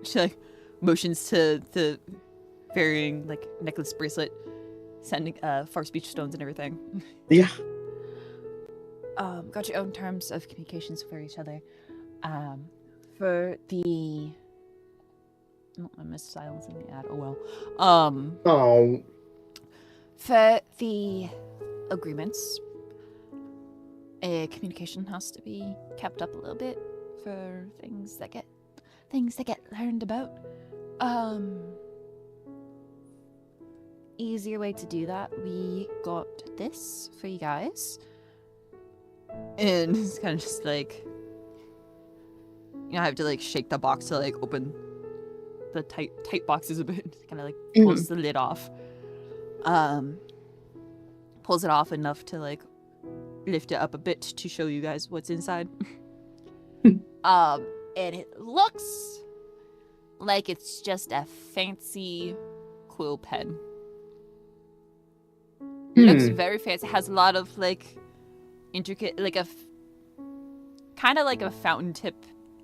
She like motions to the varying like necklace bracelet, sending far speech stones and everything. Yeah. Got your own terms of communications for each other. For the. Oh, I missed silence in the ad. Oh well. Oh. For the agreements, communication has to be kept up a little bit for things that get learned about. Easier way to do that, we got this for you guys. And it's kind of just like, I have to like shake the box to like open the tight boxes a bit. Kind of like pulls the lid off. Pulls it off enough to like lift it up a bit to show you guys what's inside. And it looks like it's just a fancy quill pen. It looks very fancy. It has a lot of like intricate, like kind of like a fountain tip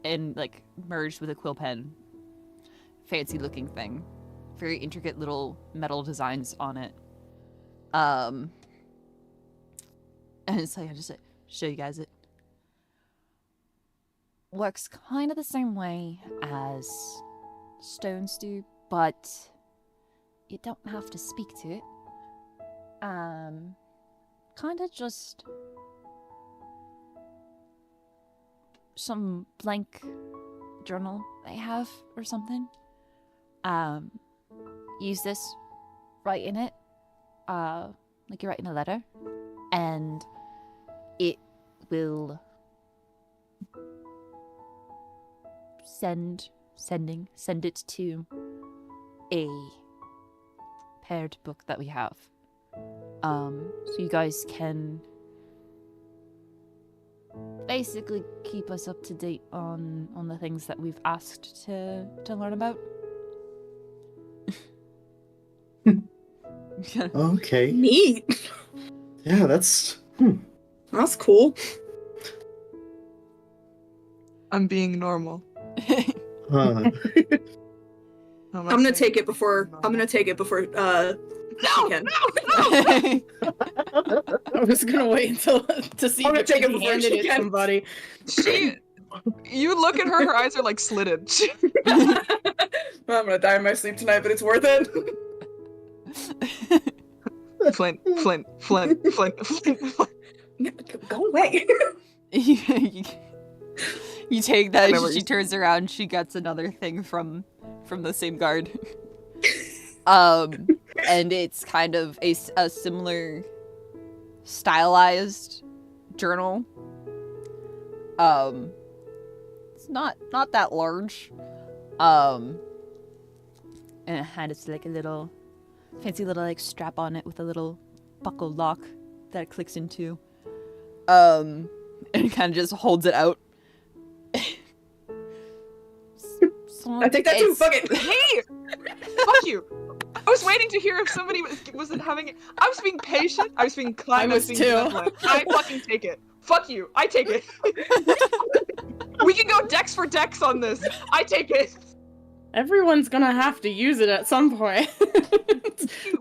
and like merged with a quill pen. Fancy looking thing. Very intricate little metal designs on it. And it's like, I just show you guys it. Works kind of the same way as stones do, but you don't have to speak to it. Kind of just some blank journal I have or something. Use this, write in it, like you're writing a letter, and it will send it to a paired book that we have. So you guys can basically keep us up to date on the things that we've asked to learn about. Okay. Neat. Yeah, that's. That's cool. I'm being normal. Huh. I'm gonna take it before. I'm gonna take it before. No, Ken. I was gonna wait until to see I'm gonna if take it she before handed she it to can. somebody. You look at her eyes are like slitted. I'm gonna die in my sleep tonight, but it's worth it. Flint. Go away. You take that, Whatever she you- turns around, she gets another thing from the same guard. And it's kind of a similar stylized journal. It's not that large. And it had it's like a little fancy little like strap on it with a little buckle lock that it clicks into. And it kind of just holds it out. I take that too. Fuck it. Hey! Fuck you! I was waiting to hear if somebody wasn't having it. I was being patient. I was being kind. I was being too. benevolent. I fucking take it. Fuck you. I take it. We can go dex for dex on this. I take it. Everyone's gonna have to use it at some point.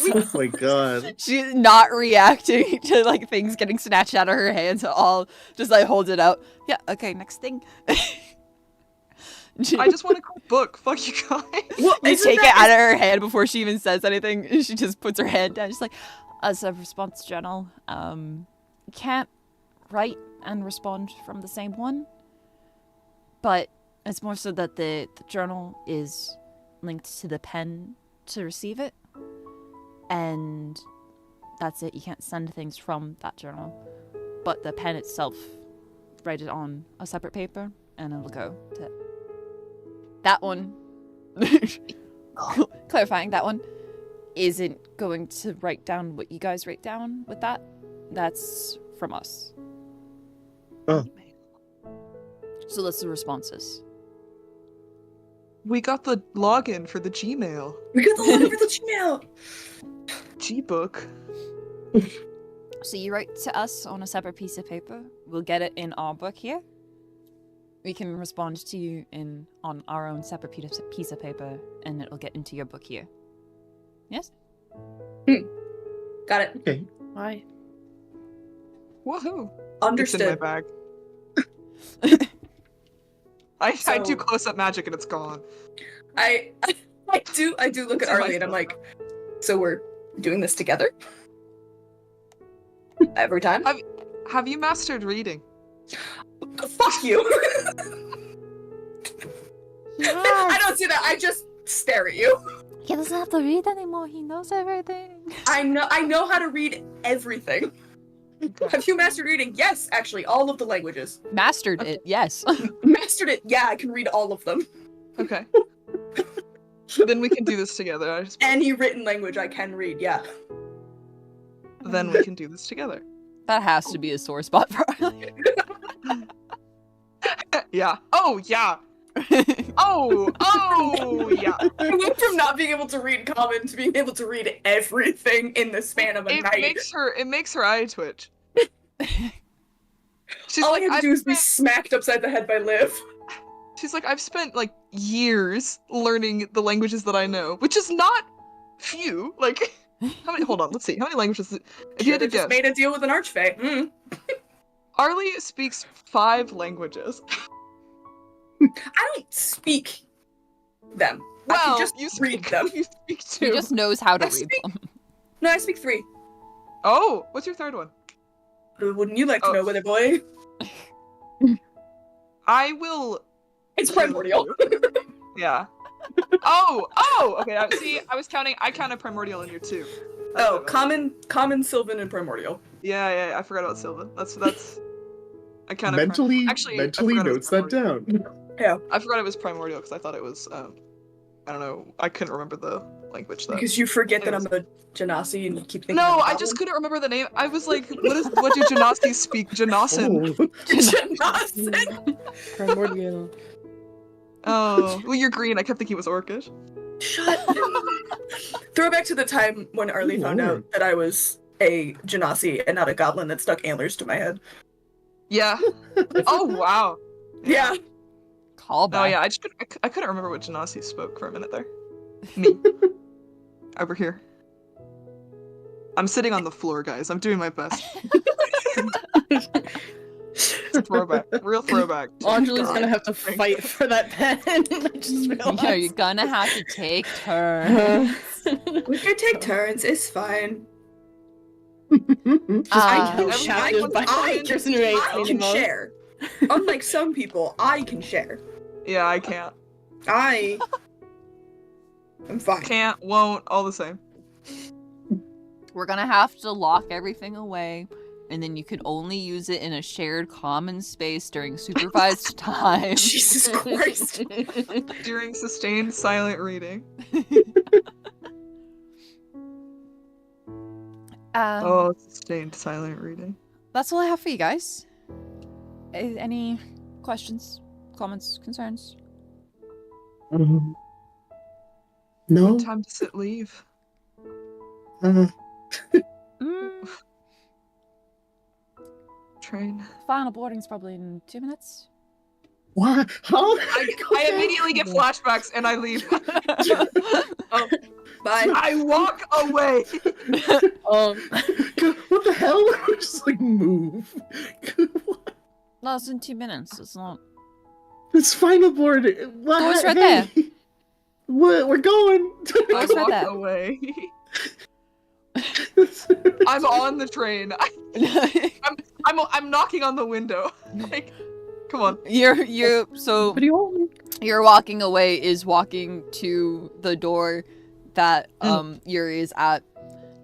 Oh my god. She's not reacting to like things getting snatched out of her hands at all. Just like holds it out. Yeah, okay, next thing. I just want a cool book. Fuck you guys. Well, You isn't take it that- out of her hand before she even says anything. And she just puts her hand down. She's like, as a response journal, can't write and respond from the same one. But it's more so that the journal is linked to the pen to receive it. and that's it. You can't send things from that journal. But the pen itself, write it on a separate paper, and it'll go to that one. Clarifying, that one isn't going to write down what you guys write down with that. That's from us. Oh. So that's the responses. We got the login for the Gmail. We got the login for the Gmail. Gbook. So you write to us on a separate piece of paper. We'll get it in our book here. We can respond to you on our own separate piece of paper, and it'll get into your book here. Yes? Got it. Okay. Why? Woohoo! Understood. It's in my bag. I do So- close-up magic and it's gone. I do look at It's in my Arlie and I'm phone. like, so we're doing this together? Every time? Have you mastered reading? Fuck you! Yes. I don't see that, I just stare at you. He doesn't have to read anymore. He knows everything. I know how to read everything. Have you mastered reading? Yes, actually, all of the languages. Mastered it, yes. Mastered it, yeah, I can read all of them. Okay. Then we can do this together. Any written language I can read, yeah. Then we can do this together. That has to be a sore spot for Arlie. Yeah. Oh, yeah. Oh, yeah. I went from not being able to read common to being able to read everything in the span of a It night. makes her eye twitch. She's All like, I have to do is be smacked upside the head by Liv. She's like, I've spent like years learning the languages that I know, which is not few. Like, how many? Hold on, let's see. How many languages? If you had to just guess, made a deal with an archfey. Arlie speaks 5 languages. I don't speak them. I Well, can just you read speak, them. You speak He 2. just knows how to I read speak- them. No, I speak 3. Oh, what's your third one? Wouldn't you like to Oh. know, Wither Boy? I will. It's primordial. Yeah. Oh. Okay. I was counting. I counted primordial in your 2. Oh, common, Sylvan, and primordial. Yeah. I forgot about Sylvan. That's. I counted. Mentally Actually, I mentally forgot it was notes that down. I forgot it was primordial because I thought it was. I don't know. I couldn't remember the language though. Because you forget that I'm Anyways. a Genasi and you keep thinking No, I'm a I just couldn't remember the name. I was like, what do Genasi speak? Janasin. Oh. Janasin! Primordial. Oh, well, you're green. I kept thinking it was Orcish. Shut Throwback to the time when Arlie found Lord. out that I was a Genasi and not a goblin that stuck antlers to my head. Yeah. Oh wow. Yeah. Call back. Oh yeah. I couldn't remember what Genasi spoke for a minute there. Me. Over here. I'm sitting on the floor, guys. I'm doing my best. Throwback. Real throwback. Anjali's God. gonna have to fight for that pen. I just realized. Yeah, you're gonna have to take turns. We could take turns, it's fine. I Uh, get shafted by I the person who hates I me the can most. share. Unlike some people, I can share. Yeah, I can't. I'm fine. Can't, won't, all the same. We're gonna have to lock everything away, and then you can only use it in a shared common space during supervised time. Jesus Christ. During sustained silent reading. Oh, sustained silent reading. That's all I have for you guys. Any questions, comments, concerns? No. What time does it leave? Mm, Train. final boarding's probably in 2 minutes. What? Huh? I immediately get flashbacks and I leave. Oh, bye. I walk away. What the hell? Just like move. No, it's in 2 minutes. It's not. It's final board. What? Oh, it's right Hey. What? We're going. I What's right walk there? away. I'm on the train. I'm knocking on the window. Like, come on. You're so you're walking away is walking to the door that Yuri is at,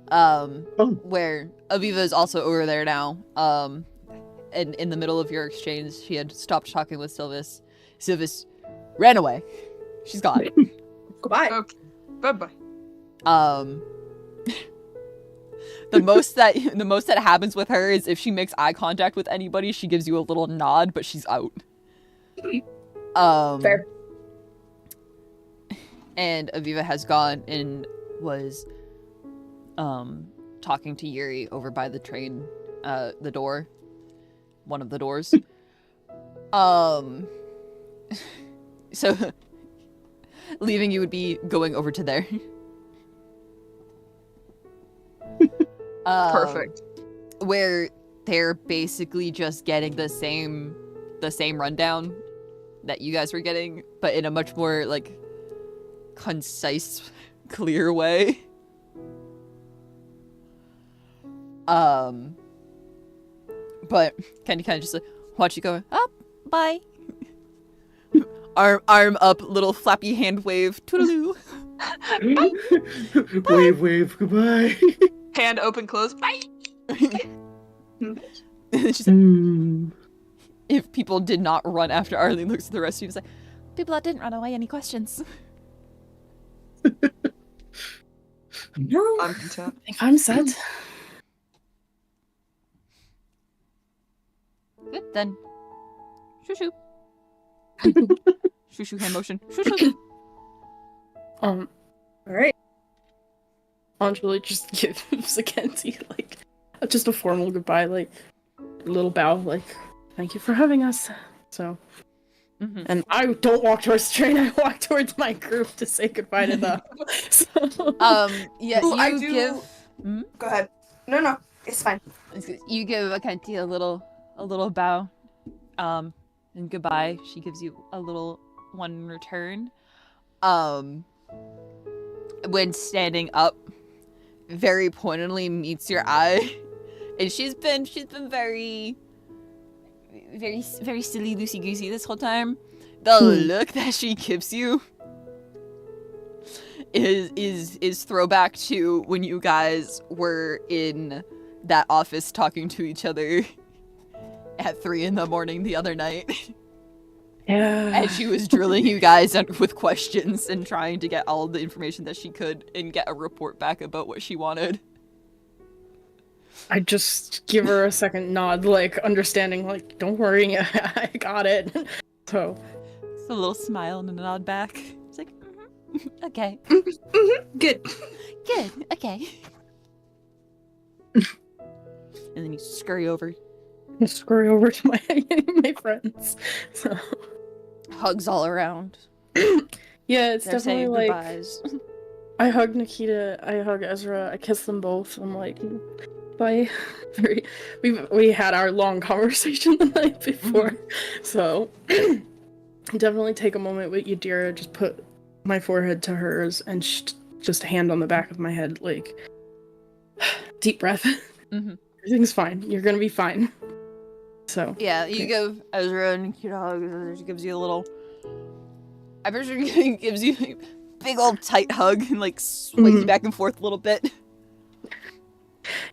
where Aviva is also over there now. And in the middle of your exchange, she had stopped talking with Sylvis. Sylvis ran away. She's gone. Goodbye. Okay. Bye-bye. The most that happens with her is if she makes eye contact with anybody, she gives you a little nod, but she's out. Fair. And Aviva has gone and was talking to Yuri over by the train, the door. One of the doors. So leaving you would be going over to there. Perfect. Where they're basically just getting the same rundown that you guys were getting, but in a much more like concise, clear way. But kind of just like watch you go up, bye. Arm up, little flappy hand wave, toodaloo. Wave, goodbye. Hand open, close. Bye. She's like, if people did not run after Arlene, looks at the rest of you and is like, people that didn't run away, any questions? No, I'm content. I think I'm set. Good, then. Shoo-shoo. Shoo-shoo hand motion. Shoo-shoo. All right. Anjali just gives Akenti like just a formal goodbye, like a little bow, like thank you for having us. So, and I don't walk towards the train. I walk towards my group to say goodbye to them. So, yeah, Ooh, you I do- give. Go ahead. No, it's fine. You give Akanti a little bow, and goodbye. She gives you a little one in return. When standing up, very pointedly meets your eye, and she's been very silly, loosey goosey this whole time. The look that she gives you is throwback to when you guys were in that office talking to each other at 3 a.m. the other night. yeah. And she was drilling you guys with questions and trying to get all the information that she could and get a report back about what she wanted. I just give her a second nod, like understanding, like don't worry, I got it. So, Just a little smile and a nod back. It's like, okay, Good. good, okay. And then you scurry over. I scurry over to my friends. So, Hugs all around. yeah, it's They're definitely saying like goodbyes. I hug Nikita, I hug Ezra, I kiss them both. I'm like, bye. We had our long conversation the night before, so definitely take a moment with Yadira. Just put my forehead to hers and just hand on the back of my head, like deep breath. Everything's fine. You're gonna be fine. So Yeah, you give Ezra and Nikita hugs. She gives you a little. I bet she gives you a big old tight hug and like sways you back and forth a little bit.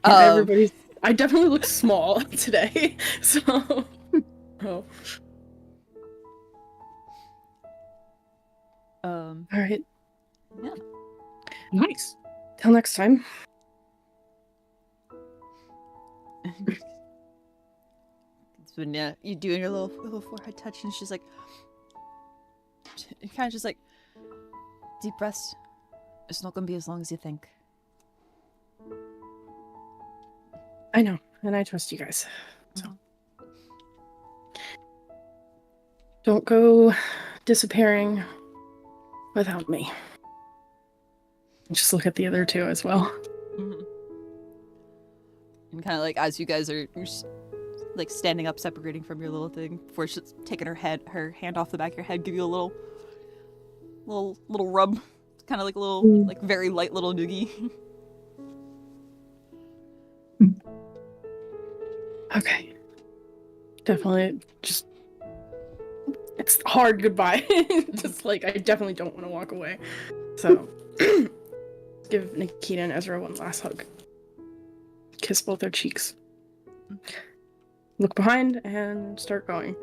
everybody's. I definitely look small today. So. Oh. All right. Yeah. Nice. Till next time. It's when you doing your little forehead touch, and she's like, kind of just like, deep breaths. It's not gonna be as long as you think. I know, and I trust you guys. So. Don't go disappearing without me. Just look at the other two as well. And kind of like as you guys are like standing up, separating from your little thing, before she's taking her hand off the back of your head, give you a little rub, kind of like a little like very light little noogie. Okay. Definitely just it's hard goodbye. Just like I definitely don't want to walk away. So give Nikita and Ezra one last hug. kiss both their cheeks. Look behind and start going.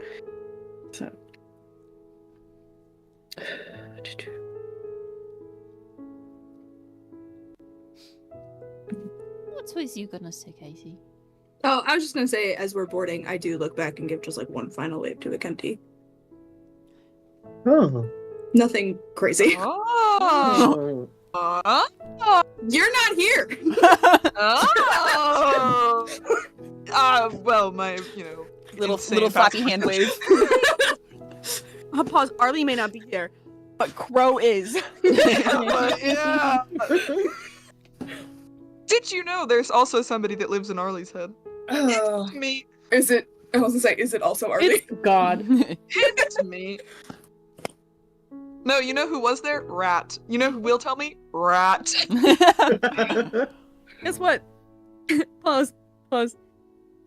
So. What was you gonna say, Casey? Oh, I was just gonna say, as we're boarding, I do look back and give just like one final wave to Akenti. Oh. Nothing crazy. Oh. You're not here. Oh. Well, my, Little insane flappy fast- hand wave. Pause. Arlie may not be here, but Crow is. Yeah. Did you know there's also somebody that lives in Arlie's head? Oh, Me. is it? I was gonna say, is it also Arlie? It's God. It's me. No, you know who was there? Rat. You know who will tell me? Rat. Guess what? Pause.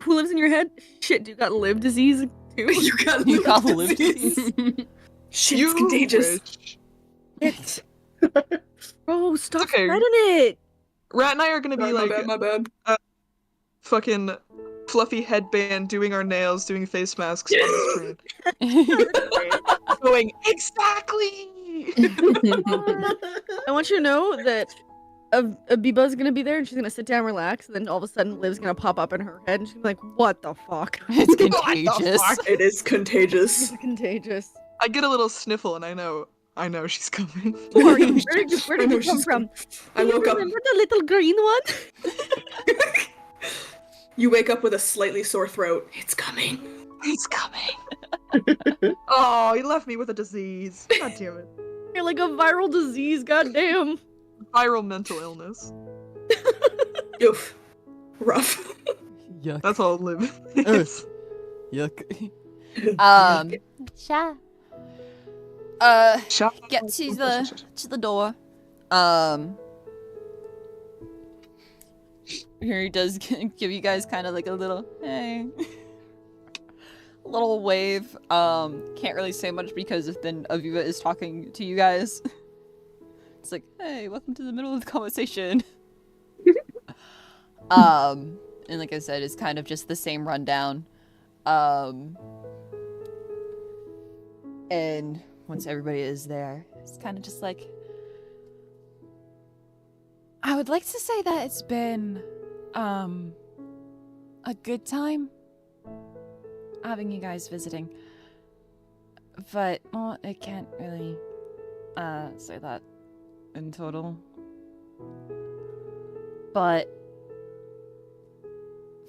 Who lives in your head? Shit, do you got live disease too? You got You got live live disease. Shit's You contagious. wish. Bro, stop It's okay. spreading it. Rat and I are gonna be like my bad. fucking fluffy headband, doing our nails, doing face masks on the screen. Going, exactly! I want you to know that Abiba's gonna be there and she's gonna sit down, relax, and then all of a sudden Liv's gonna pop up in her head and she's gonna be like, what the fuck? It's contagious. It is contagious. It's contagious. I get a little sniffle and I know she's coming. Who are you? Where I did know you come she's from? I Do you woke up. remember the little green one? You wake up with a slightly sore throat. It's coming. It's coming. Oh, he left me with a disease. God damn it. You're like a viral disease, goddamn. Viral mental illness. Oof. Rough. Yuck. That's all live is. Yuck. Get to the door. Here he does give you guys kind of like a little hey, a little wave. Can't really say much because then Aviva is talking to you guys. It's like, hey, welcome to the middle of the conversation. And like I said, it's kind of just the same rundown. And once everybody is there, it's kind of just like, I would like to say that it's been a good time having you guys visiting, but well, I can't really say that in total. But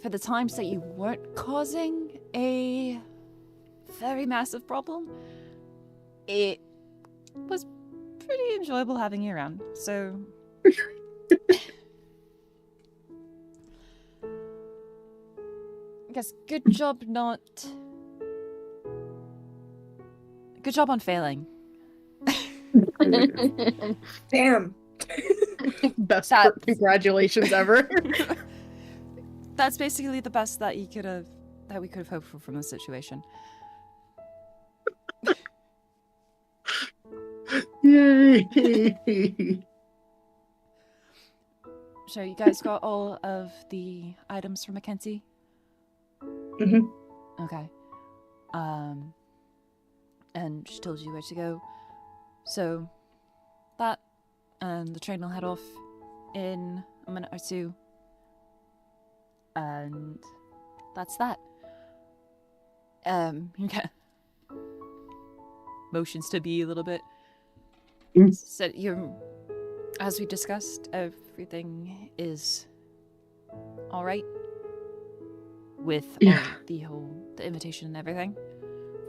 for the times that you weren't causing a very massive problem, it was pretty enjoyable having you around. So I guess good job on failing. Damn. Best That- congratulations ever. That's basically the best that we could have hoped for from the situation. Yay! So you guys got all of the items from Mackenzie? Mhm. Okay. And she told you where to go. So that, and the train will head off in a minute or two. And that's that. You get motions to be a little bit. So you're, as we discussed, everything is all right with Yeah. the invitation and everything.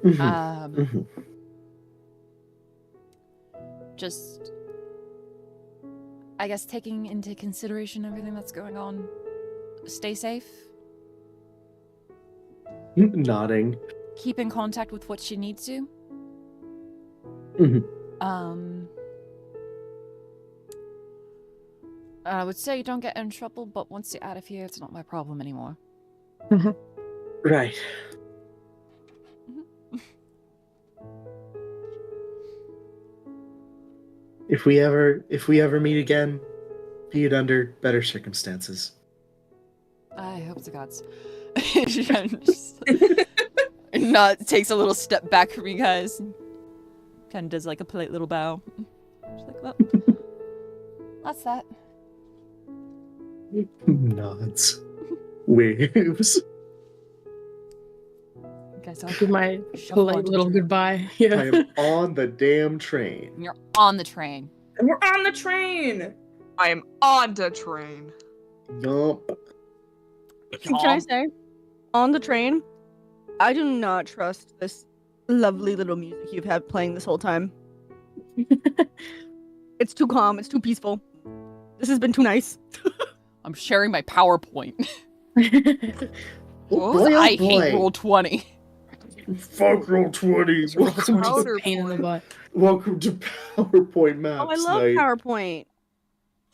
Mhm. Mhm. Just, I guess, taking into consideration everything that's going on. Stay safe. Nodding. Keep in contact with what you need to. Mhm. I would say don't get in trouble, but once you're out of here, it's not my problem anymore. Right. If we ever meet again, be it under better circumstances. I hope to gods. Not takes a little step back from you guys. Kind of does like a polite little bow. She's like, well, that's that. Nods. Waves. You guys all Give my shuffle polite onto little the- goodbye. I Yeah. am on the damn train. You're on the train. And we're on the train. I am on the train. Yup. Can I say, on the train, I do not trust this lovely little music you've had playing this whole time. It's too calm. It's too peaceful. This has been too nice. I'm sharing my PowerPoint. Oh, What? boy, oh I hate boy. Roll20. Fuck Roll20. Welcome to, Powder Pain in the butt. welcome to PowerPoint Maps Oh, I love night. PowerPoint.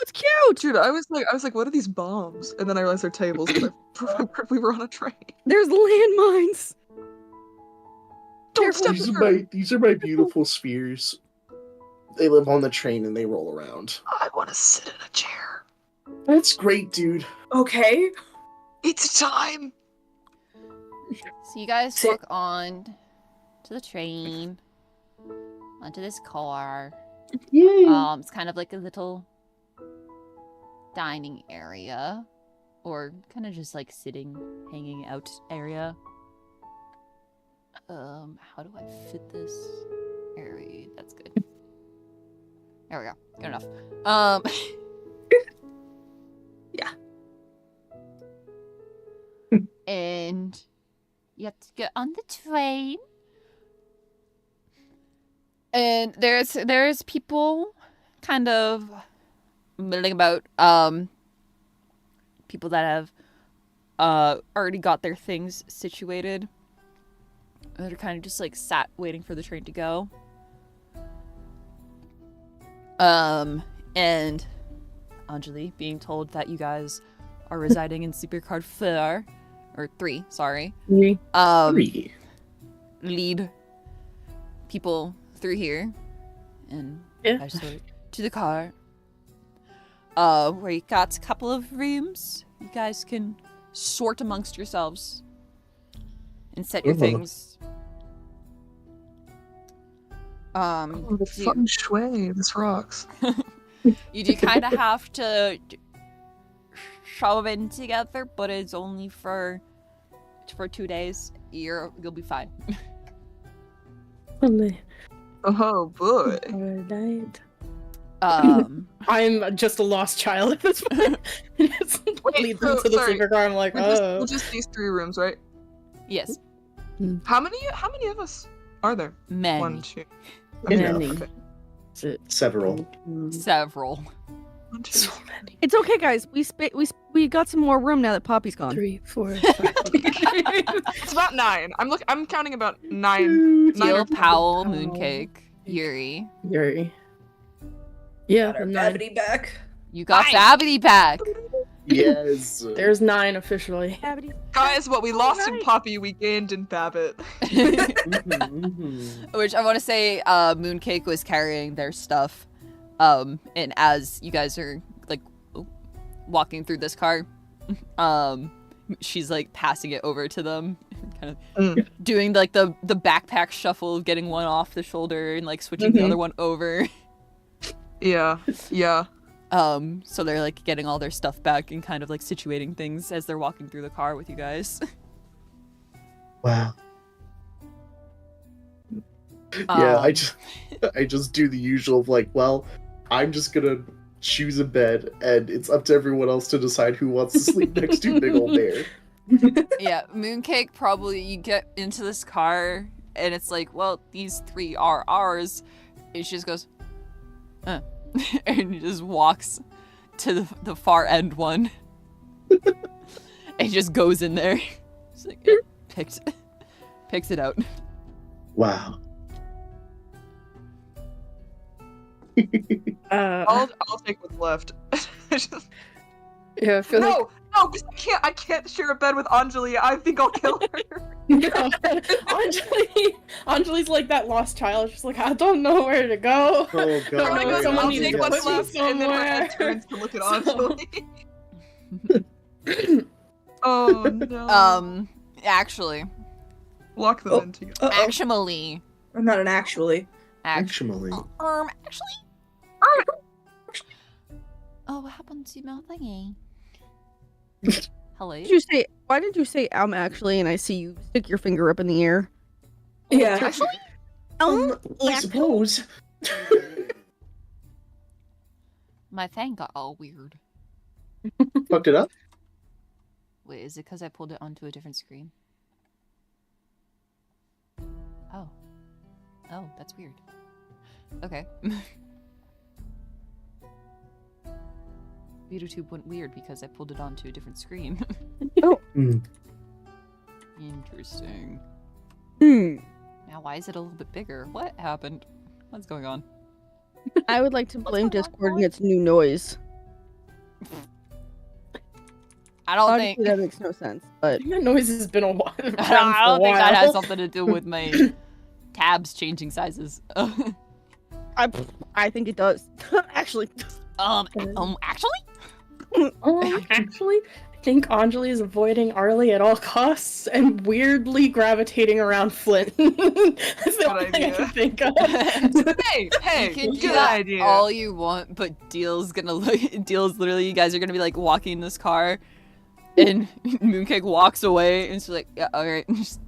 It's cute. Dude, I was like, what are these bombs? And then I realized they're tables. We were on a train. There's landmines. Don't step These in are her. these are my beautiful spheres. They live on the train and they roll around. I want to sit in a chair. That's great, dude. Okay. It's time. So you guys Sit. walk on to the train, onto this car. Yay. It's kind of like a little dining area, or kind of just like sitting, hanging out area. How do I fit this area? That's good. There we go. Good enough. Yeah. And you have to get on the train. And there's people kind of milling about, people that have already got their things situated. They're kind of just like sat waiting for the train to go. And Anjali being told that you guys are residing in Supercard 4 or 3, sorry. Me. Three. Lead people through here and Yeah. I sort to the car. Where you got a couple of rooms. You guys can sort amongst yourselves and set your Ooh. things. The feng shui. This rocks. You do kind of have to shove in together, but it's only for 2 days. You'll be fine. Oh boy. Alright. I'm just a lost child at this point. Just lead them so- to the sorry. sleeper car. I'm like, We're oh. just these 3 rooms, right? Yes, How many of us are there? many, 1, 2. Many. Okay. Several. several. 1, 2. So many. It's okay, guys. We got some more room now that Poppy's gone. 3, 4, 5. It's about 9. I'm counting about 9. Teal, Powell, Powell. Mooncake, Yuri. Yuri. Yeah, Got our 9. gravity back. You got Nice. Babity back. Yes. There's 9 officially. Guys, what we lost in Poppy, we gained in Babbitt. Which I want to say, Mooncake was carrying their stuff, and as you guys are like walking through this car, she's like passing it over to them, kind of doing like the backpack shuffle, of getting one off the shoulder and like switching the other one over. Yeah. So they're like getting all their stuff back and kind of like situating things as they're walking through the car with you guys. Wow. Yeah, Um, I just do the usual of like, well, I'm just gonna choose a bed, and it's up to everyone else to decide who wants to sleep next to Big Old Bear. Yeah, Mooncake, probably you get into this car and it's like, well, these 3 are ours. And she just goes, and just walks to the far end one. And just goes in there. She's like, picks it out. Wow. I'll take what's left. Yeah, I feel like No, because I can't share a bed with Anjali. I think I'll kill her. no. Anjali's like that lost child. She's like, I don't know where to go. Oh No, god. I go, someone I'll needs take to what's put me left, and then her head somewhere. turns to look at Anjali. Oh no. Actually. Lock them in together. Actually. Not an actually. Actually. Actually. Oh, what happened to my thingy? Hello? Why did you say actually, and I see you stick your finger up in the air? Yeah. Actually? I suppose. My thing got all weird. Fucked it up? Wait, is it because I pulled it onto a different screen? Oh. Oh, that's weird. Okay. VideoTube went weird because I pulled it onto a different screen. Oh. Interesting. Hmm. Now, why is it a little bit bigger? What happened? What's going on? I would like to blame going on, Discord and boy? its new noise. I don't Honestly, think that makes no sense, but That noise has been a while. I don't think that has something to do with my tabs changing sizes. I think it does. Actually. Actually? Actually, I think Anjali is avoiding Arlie at all costs and weirdly gravitating around Flint. That's the Good only thing I idea. can think of. Hey, You can do good that idea. all you want, but Deal's literally, you guys are gonna be like walking in this car, and Mooncake walks away, and she's like, yeah, alright, and just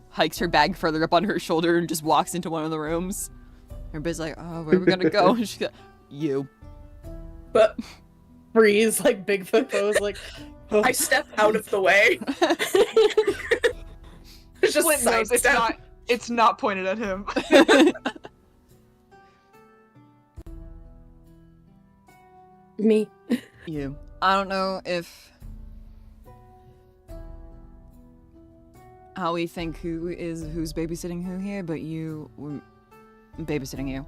hikes her bag further up on her shoulder and just walks into one of the rooms. Everybody's like, oh, where are we gonna go? And she's like, you. But freeze, like Bigfoot pose, like. I step out of the way. It's just Flint knows sidestep. it's not pointed at him. Me. You. I don't know if how we think who's babysitting who here, but we're babysitting you.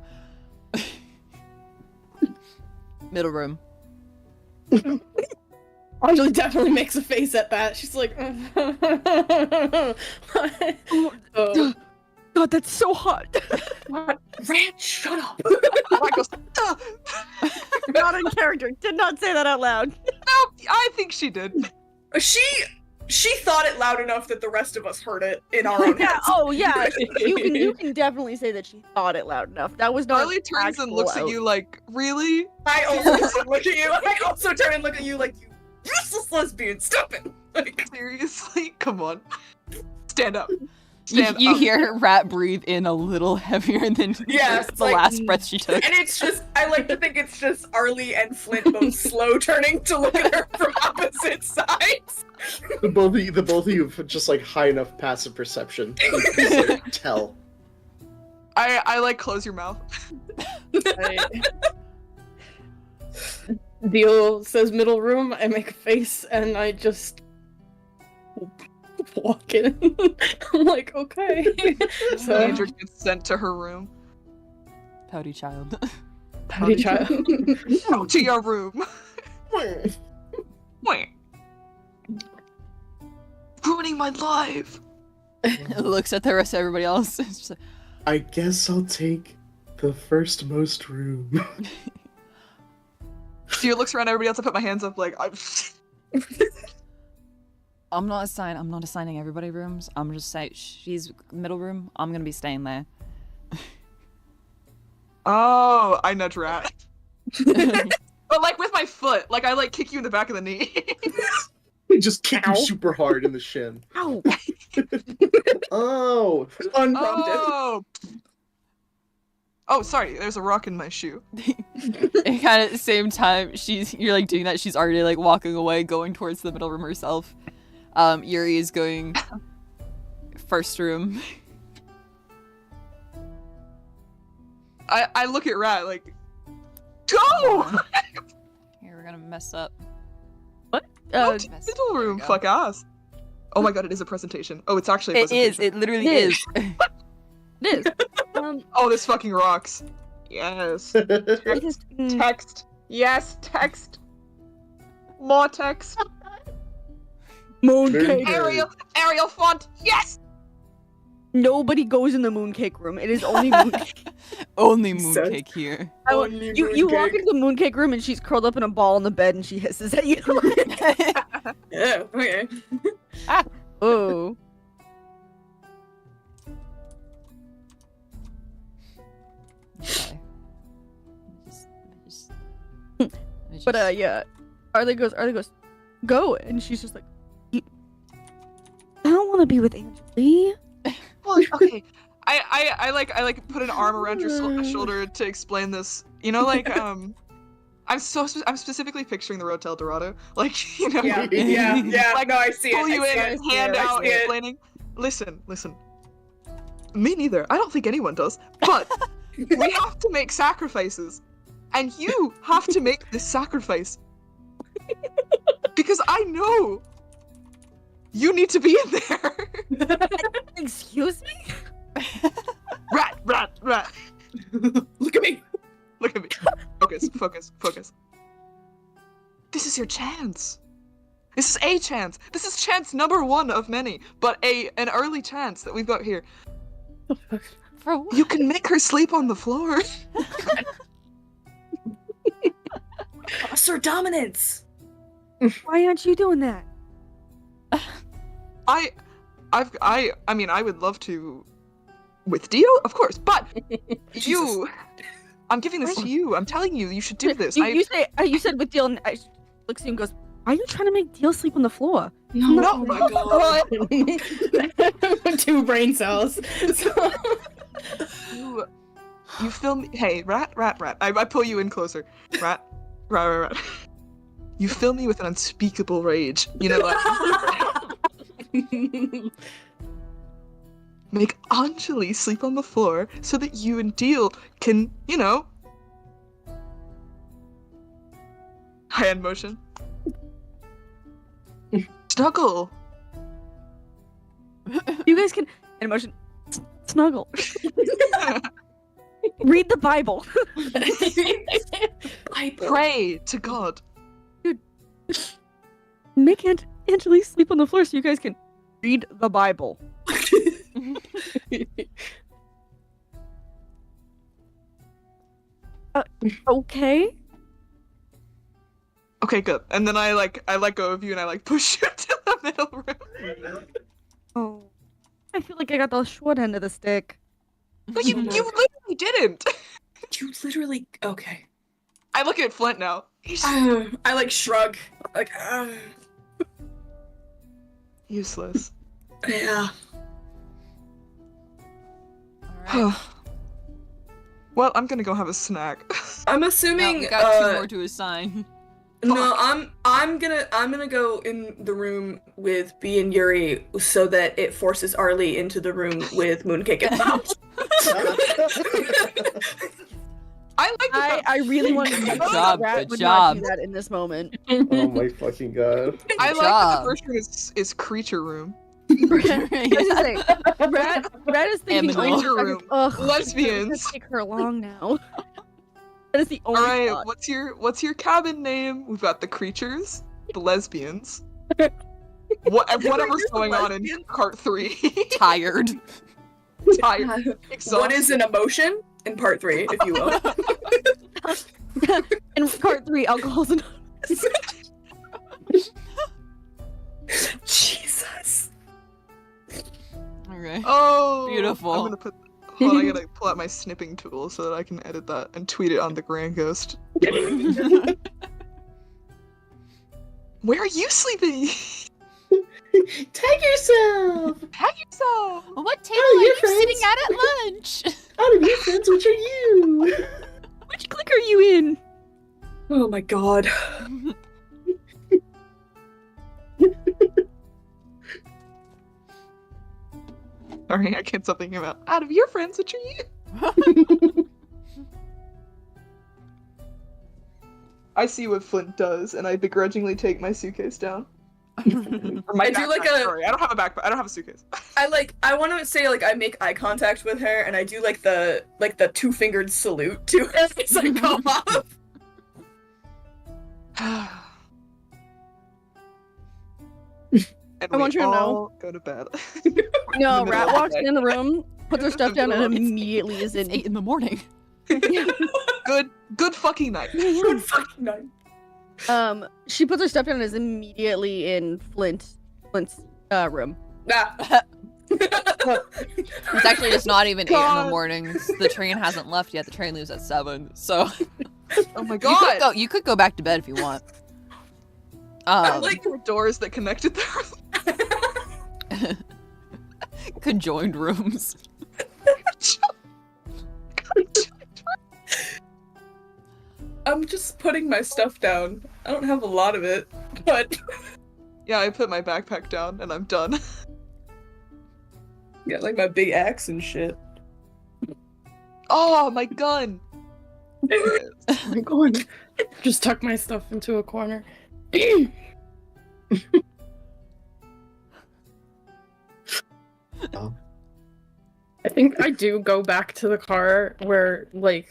Middle room. Anjali definitely makes a face at that. She's like, oh. God, that's so hot. What? Rat, shut up. Rat goes, "Ugh." Not in character. Did not say that out loud. No, I think she did. She thought it loud enough that the rest of us heard it in our own Yeah. heads. Oh, yeah. You can definitely say that she thought it loud enough. That was not. Marley turns and actual looks at you like, really? I also turn and look at you. I also turn and look at you like, you useless lesbian. Stop it. Like, Seriously? Come on. Stand up. You Stand you up. hear Rat breathe in a little heavier than Yeah, the it's like- last breath she took. and it's just, I like to think it's just Arlie and Flint both slow turning to look at her from opposite sides. The both of you have just like high enough passive perception. You can just, like, tell. I like close your mouth. Deal says middle room. I make a face and I just walk in. I'm like, okay. So, Andrew gets sent to her room. Pouty child. Patty child. Go to your room. Wait. Ruining my life. Looks at the rest of everybody else. It's just like, I guess I'll take the firstmost room. Sia looks around everybody else. I put my hands up like, I'm not assigning everybody rooms. I'm just saying she's middle room. I'm gonna be staying there. Oh, I nudge Rat. But like with my foot. Like I like kick you in the back of the knee. I just kick Ow. you super hard in the shin. Ow. Oh, Unprompted. Oh, sorry. There's a rock in my shoe. And kind of at the same time, you're like doing that. She's already like walking away, going towards the middle room herself. Yuri is going first room. I look at Rat like, go! Here, we're gonna mess up. Go to the middle room, There you go. fuck ass. Oh my god, it is a presentation. Oh, it's actually a It is. presentation. It literally It is. It is. Oh, this fucking rocks. Yes. I just, Text. Yes, text. More text. mooncake. Very- Arial font. Yes. Nobody goes in the mooncake room. It is only mooncake. Only So- mooncake here. You walk into the mooncake room and she's curled up in a ball on the bed and she hisses at you. Yeah, okay. Oh. Okay. But yeah, Arlie goes, go, and she's just like, I don't want to be with Angelie. Well, okay. I like put an arm around your shoulder to explain this. You know, like I'm specifically picturing the road to El Dorado. Like, you know, Yeah. Like, No, I see pull it. you I see in, it. hand I out, see it. explaining. Listen. Me neither. I don't think anyone does. But we have to make sacrifices, and you have to make this sacrifice because I know you need to be in there. Excuse me? Rat. Look at me. Look at me. Focus. This is your chance. This is a chance. This is chance number 1 of many, but an early chance that we've got here. For what? You can make her sleep on the floor. Sir Dominance. Why aren't you doing that? I mean, I would love to with Dio, of course, but you. I'm giving this to you. I'm telling you, you should do this. You said with Deal, and I looks at you and goes, "Are you trying to make Deal sleep on the floor?" No, oh my god. 2 brain cells. So- You film me. Hey, rat. I pull you in closer. Rat. You fill me with an unspeakable rage. You know what? Make Anjali sleep on the floor so that you and Deal can, you know. Hand motion. Snuggle. You guys can in motion snuggle. Read the Bible. Pray to God. Make Angelie sleep on the floor so you guys can read the Bible. Okay. Okay, good. And then I let go of you and I push you to the middle room. Oh, I feel like I got the short end of the stick. But you literally didn't. You literally. Okay. I look at Flint now. He's I shrug. useless. Yeah. Alright. Well, I'm gonna go have a snack. I'm Now assuming. we got 2 more to assign. No, I'm gonna go in the room with B and Yuri so that it forces Arlie into the room with Mooncake and Mouse. I really want to Good job, Rat good would job. not do that in this moment. Oh my fucking god. I Good like that job. the first room is creature room. Rat is thinking, Aminal. oh, Room. ugh, Lesbians. It's gonna take her long now. That is the only All right, thought. what's your cabin name? We've got the creatures, the lesbians. Whatever's going on in part 3. Tired. Tired. Exhausted. What is an emotion in part 3, if you will? In part 3, alcohol's anonymous. Jesus. Alright. Oh, Beautiful. I'm gonna hold on, I gotta pull out my snipping tool so that I can edit that and tweet it on the Grand Ghost. Where are you sleeping? Tag yourself! Tag yourself. What table Oh, are your you friends. sitting at lunch? Out of your friends, which are you? Which clique are you in? Oh my god. Sorry, I can't stop thinking about out of your friends, which are you? I see what Flint does, and I begrudgingly take my suitcase down. Or my I do backpack, like a- sorry, I don't have a backpack. I don't have a suitcase. I want to say I make eye contact with her, and I do the 2-fingered salute to her as I go off. And I want we you to know- all go to bed. No, middle Rat of the walks day. in the room, puts her stuff down, and immediately is It's in. 8 in the morning. Good fucking night. Good fucking night. She puts her stuff down and is immediately in Flint's room. Ah. It's actually just not even 8 in the God. morning. The train hasn't left yet. The train leaves at 7. So Oh my you god. could go back to bed if you want. I like the doors that connected there. Conjoined rooms. I'm just putting my stuff down. I don't have a lot of it, but Yeah, I put my backpack down and I'm done. got like my big axe and shit. Oh, my gun. I'm going. Just tuck my stuff into a corner. I think I do go back to the car where, like,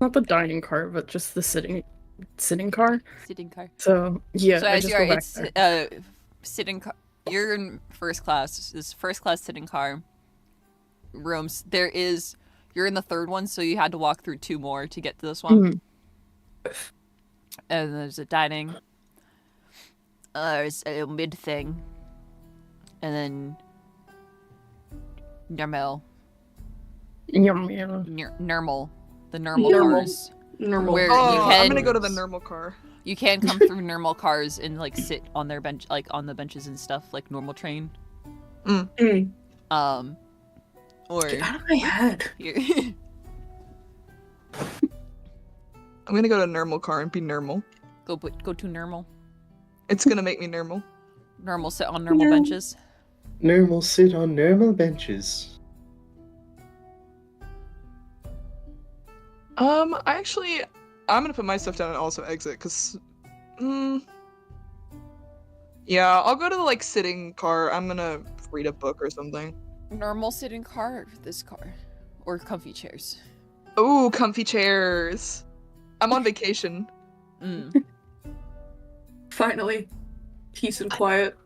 not the dining car, but just the sitting car. Sitting car. So yeah, So I as just you are, go back it's there. sitting car. You're in first class. This first class sitting car rooms. You're in the third one, so you had to walk through 2 more to get to this one. Mhm. And there's a dining. There's a mid thing, and then normal, Yum, yum. normal, the normal Normal. cars. Normal. Where Oh, you I'm can gonna go to the normal car. you can come through normal cars and like sit on their bench, like on the benches and stuff, like normal train. Mm. Or Get out of my head. you I'm gonna go to normal car and be normal. go to normal. It's gonna make me normal. Normal sit on normal Normal. benches. Normal sit on normal benches. I'm gonna put my stuff down and also exit, cause, yeah, I'll go to the, like, sitting car. I'm gonna read a book or something. Normal sitting car or this car, or comfy chairs. Ooh, comfy chairs. I'm on vacation. Finally. Peace and quiet.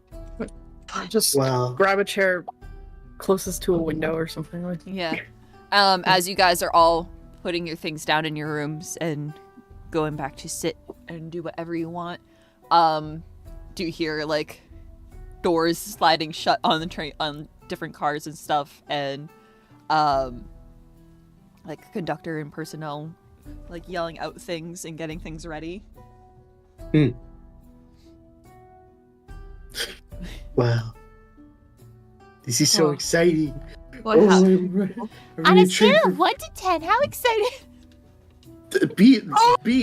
Just Wow. grab a chair closest to a window or something like. Yeah. As you guys are all putting your things down in your rooms and going back to sit and do whatever you want, do you hear like doors sliding shut on the train on different cars and stuff, and like conductor and personnel like yelling out things and getting things ready. Wow. This is so Oh. exciting. Well, Oh, I have- I'm ready to train for- 1 to 10, how excited! B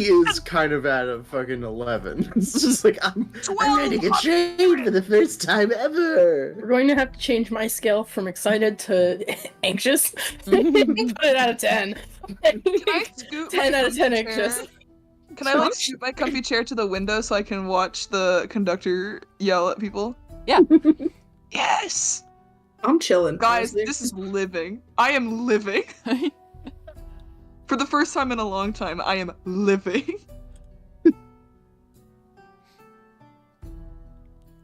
is kind of at a fucking 11. It's just like I'm ready to train for the first time ever. We're going to have to change my scale from excited to anxious. Put it out of 10. Can I scoot 10 my out of 10 comfy chair? anxious. Can I like scoot my comfy chair to the window so I can watch the conductor yell at people? Yeah. Yes! I'm chilling. Guys, honestly. this is living. I am living. For the first time in a long time, I am living.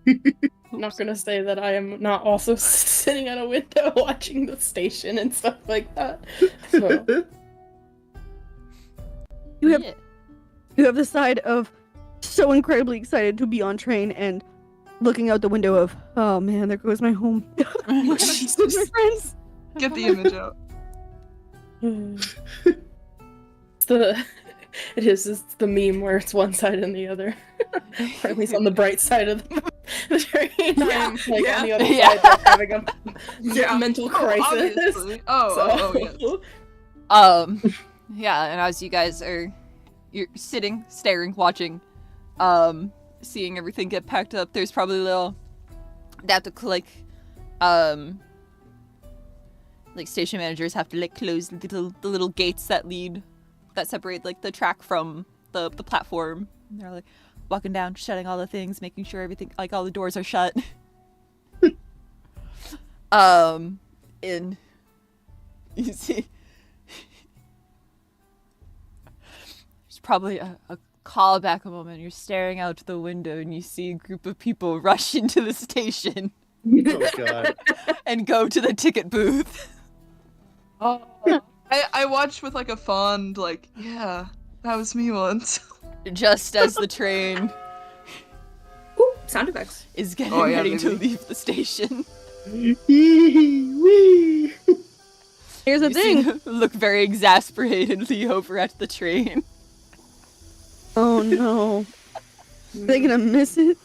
I'm not gonna say that I am not also sitting at a window watching the station and stuff like that. So You have Yeah. you have the side of so incredibly excited to be on train and looking out the window of, oh man, there goes my home. With my friends. Get the image out. it's the meme where it's one side and the other. Or at least on the bright side of the train. I'm like yeah, on the other yeah. side, like, having a Yeah. mental Oh, crisis. obviously. Oh, So- yes. Yeah, and as you guys you're sitting, staring, watching, seeing everything get packed up, there's probably they have to like station managers have to like close the little gates that separate like the track from the platform. And they're like walking down, shutting all the things, making sure everything, like all the doors are shut. And you see there's probably a callback moment. You're staring out the window and you see a group of people rush into the station. Oh god. and go to the ticket booth. Oh. I watched with like a fond, like, yeah, that was me once. Just as the train Ooh, sound effects. is getting Oh, yeah, ready to baby. leave the station. Wee. Here's the You see thing. them look very exasperatedly over at the train. Oh no. They gonna miss it?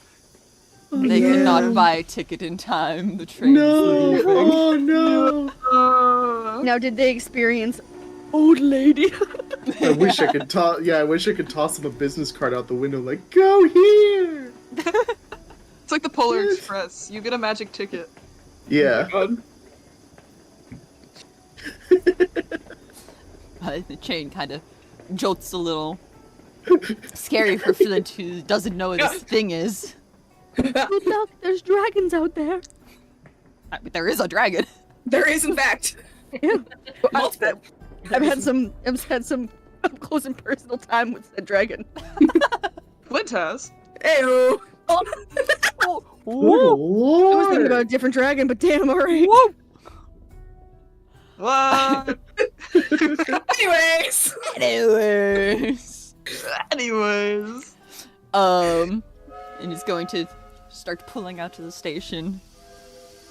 They Yeah. cannot buy a ticket in time. The train is No! leaving. Oh no! Now, did they experience old lady? I wish I could toss. Yeah, I wish I could toss him a business card out the window. Like, go here. It's like the Polar Express. You get a magic ticket. Yeah. The train kind of jolts a little. Scary for Flint, who doesn't know what this thing is. Good luck, there's dragons out there. There is a dragon. There is, in fact. Yeah. Multiple. I've had some up close and personal time with the dragon. Flint has. Ew. Oh, Oh, whoa, I was thinking Lord. about a different dragon, but damn, alright. whoa. What? Anyways. Anyways. Anyways. And he's going to start pulling out to the station.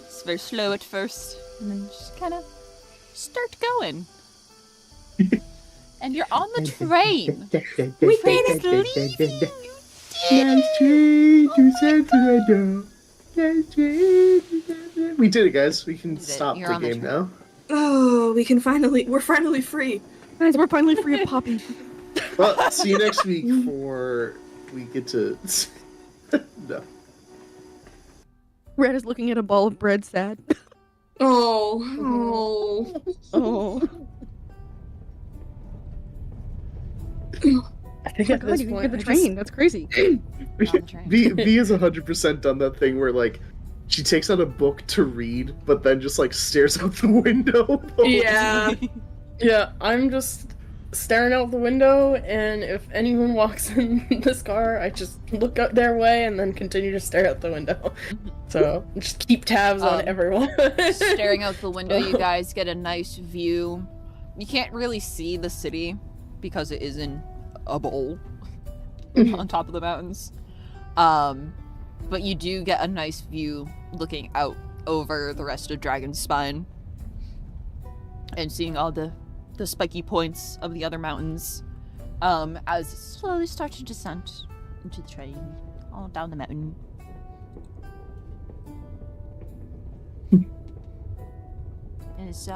It's very slow at first, and then just kind of start going. And you're on the train. We Train is leaving. We did it, guys. We can did it. stop You're the on the game train. now. Oh, we're finally free. Guys, we're finally free of Poppy. Well, see you next week for we get to. No. Red is looking at a ball of bread, sad. Oh. Oh. I think Oh my at god, this you can point, get the I train. That's crazy. On the train. V has 100% done that thing where like she takes out a book to read, but then just like stares out the window. Yeah. Yeah, I'm just staring out the window, and if anyone walks in this car, I just look out their way and then continue to stare out the window. So just keep tabs on everyone. Staring out the window, you guys get a nice view. You can't really see the city because it is in a bowl on top of the mountains. But you do get a nice view looking out over the rest of Dragon's Spine and seeing all the spiky points of the other mountains as it slowly starts to descend into the train, all down the mountain. It's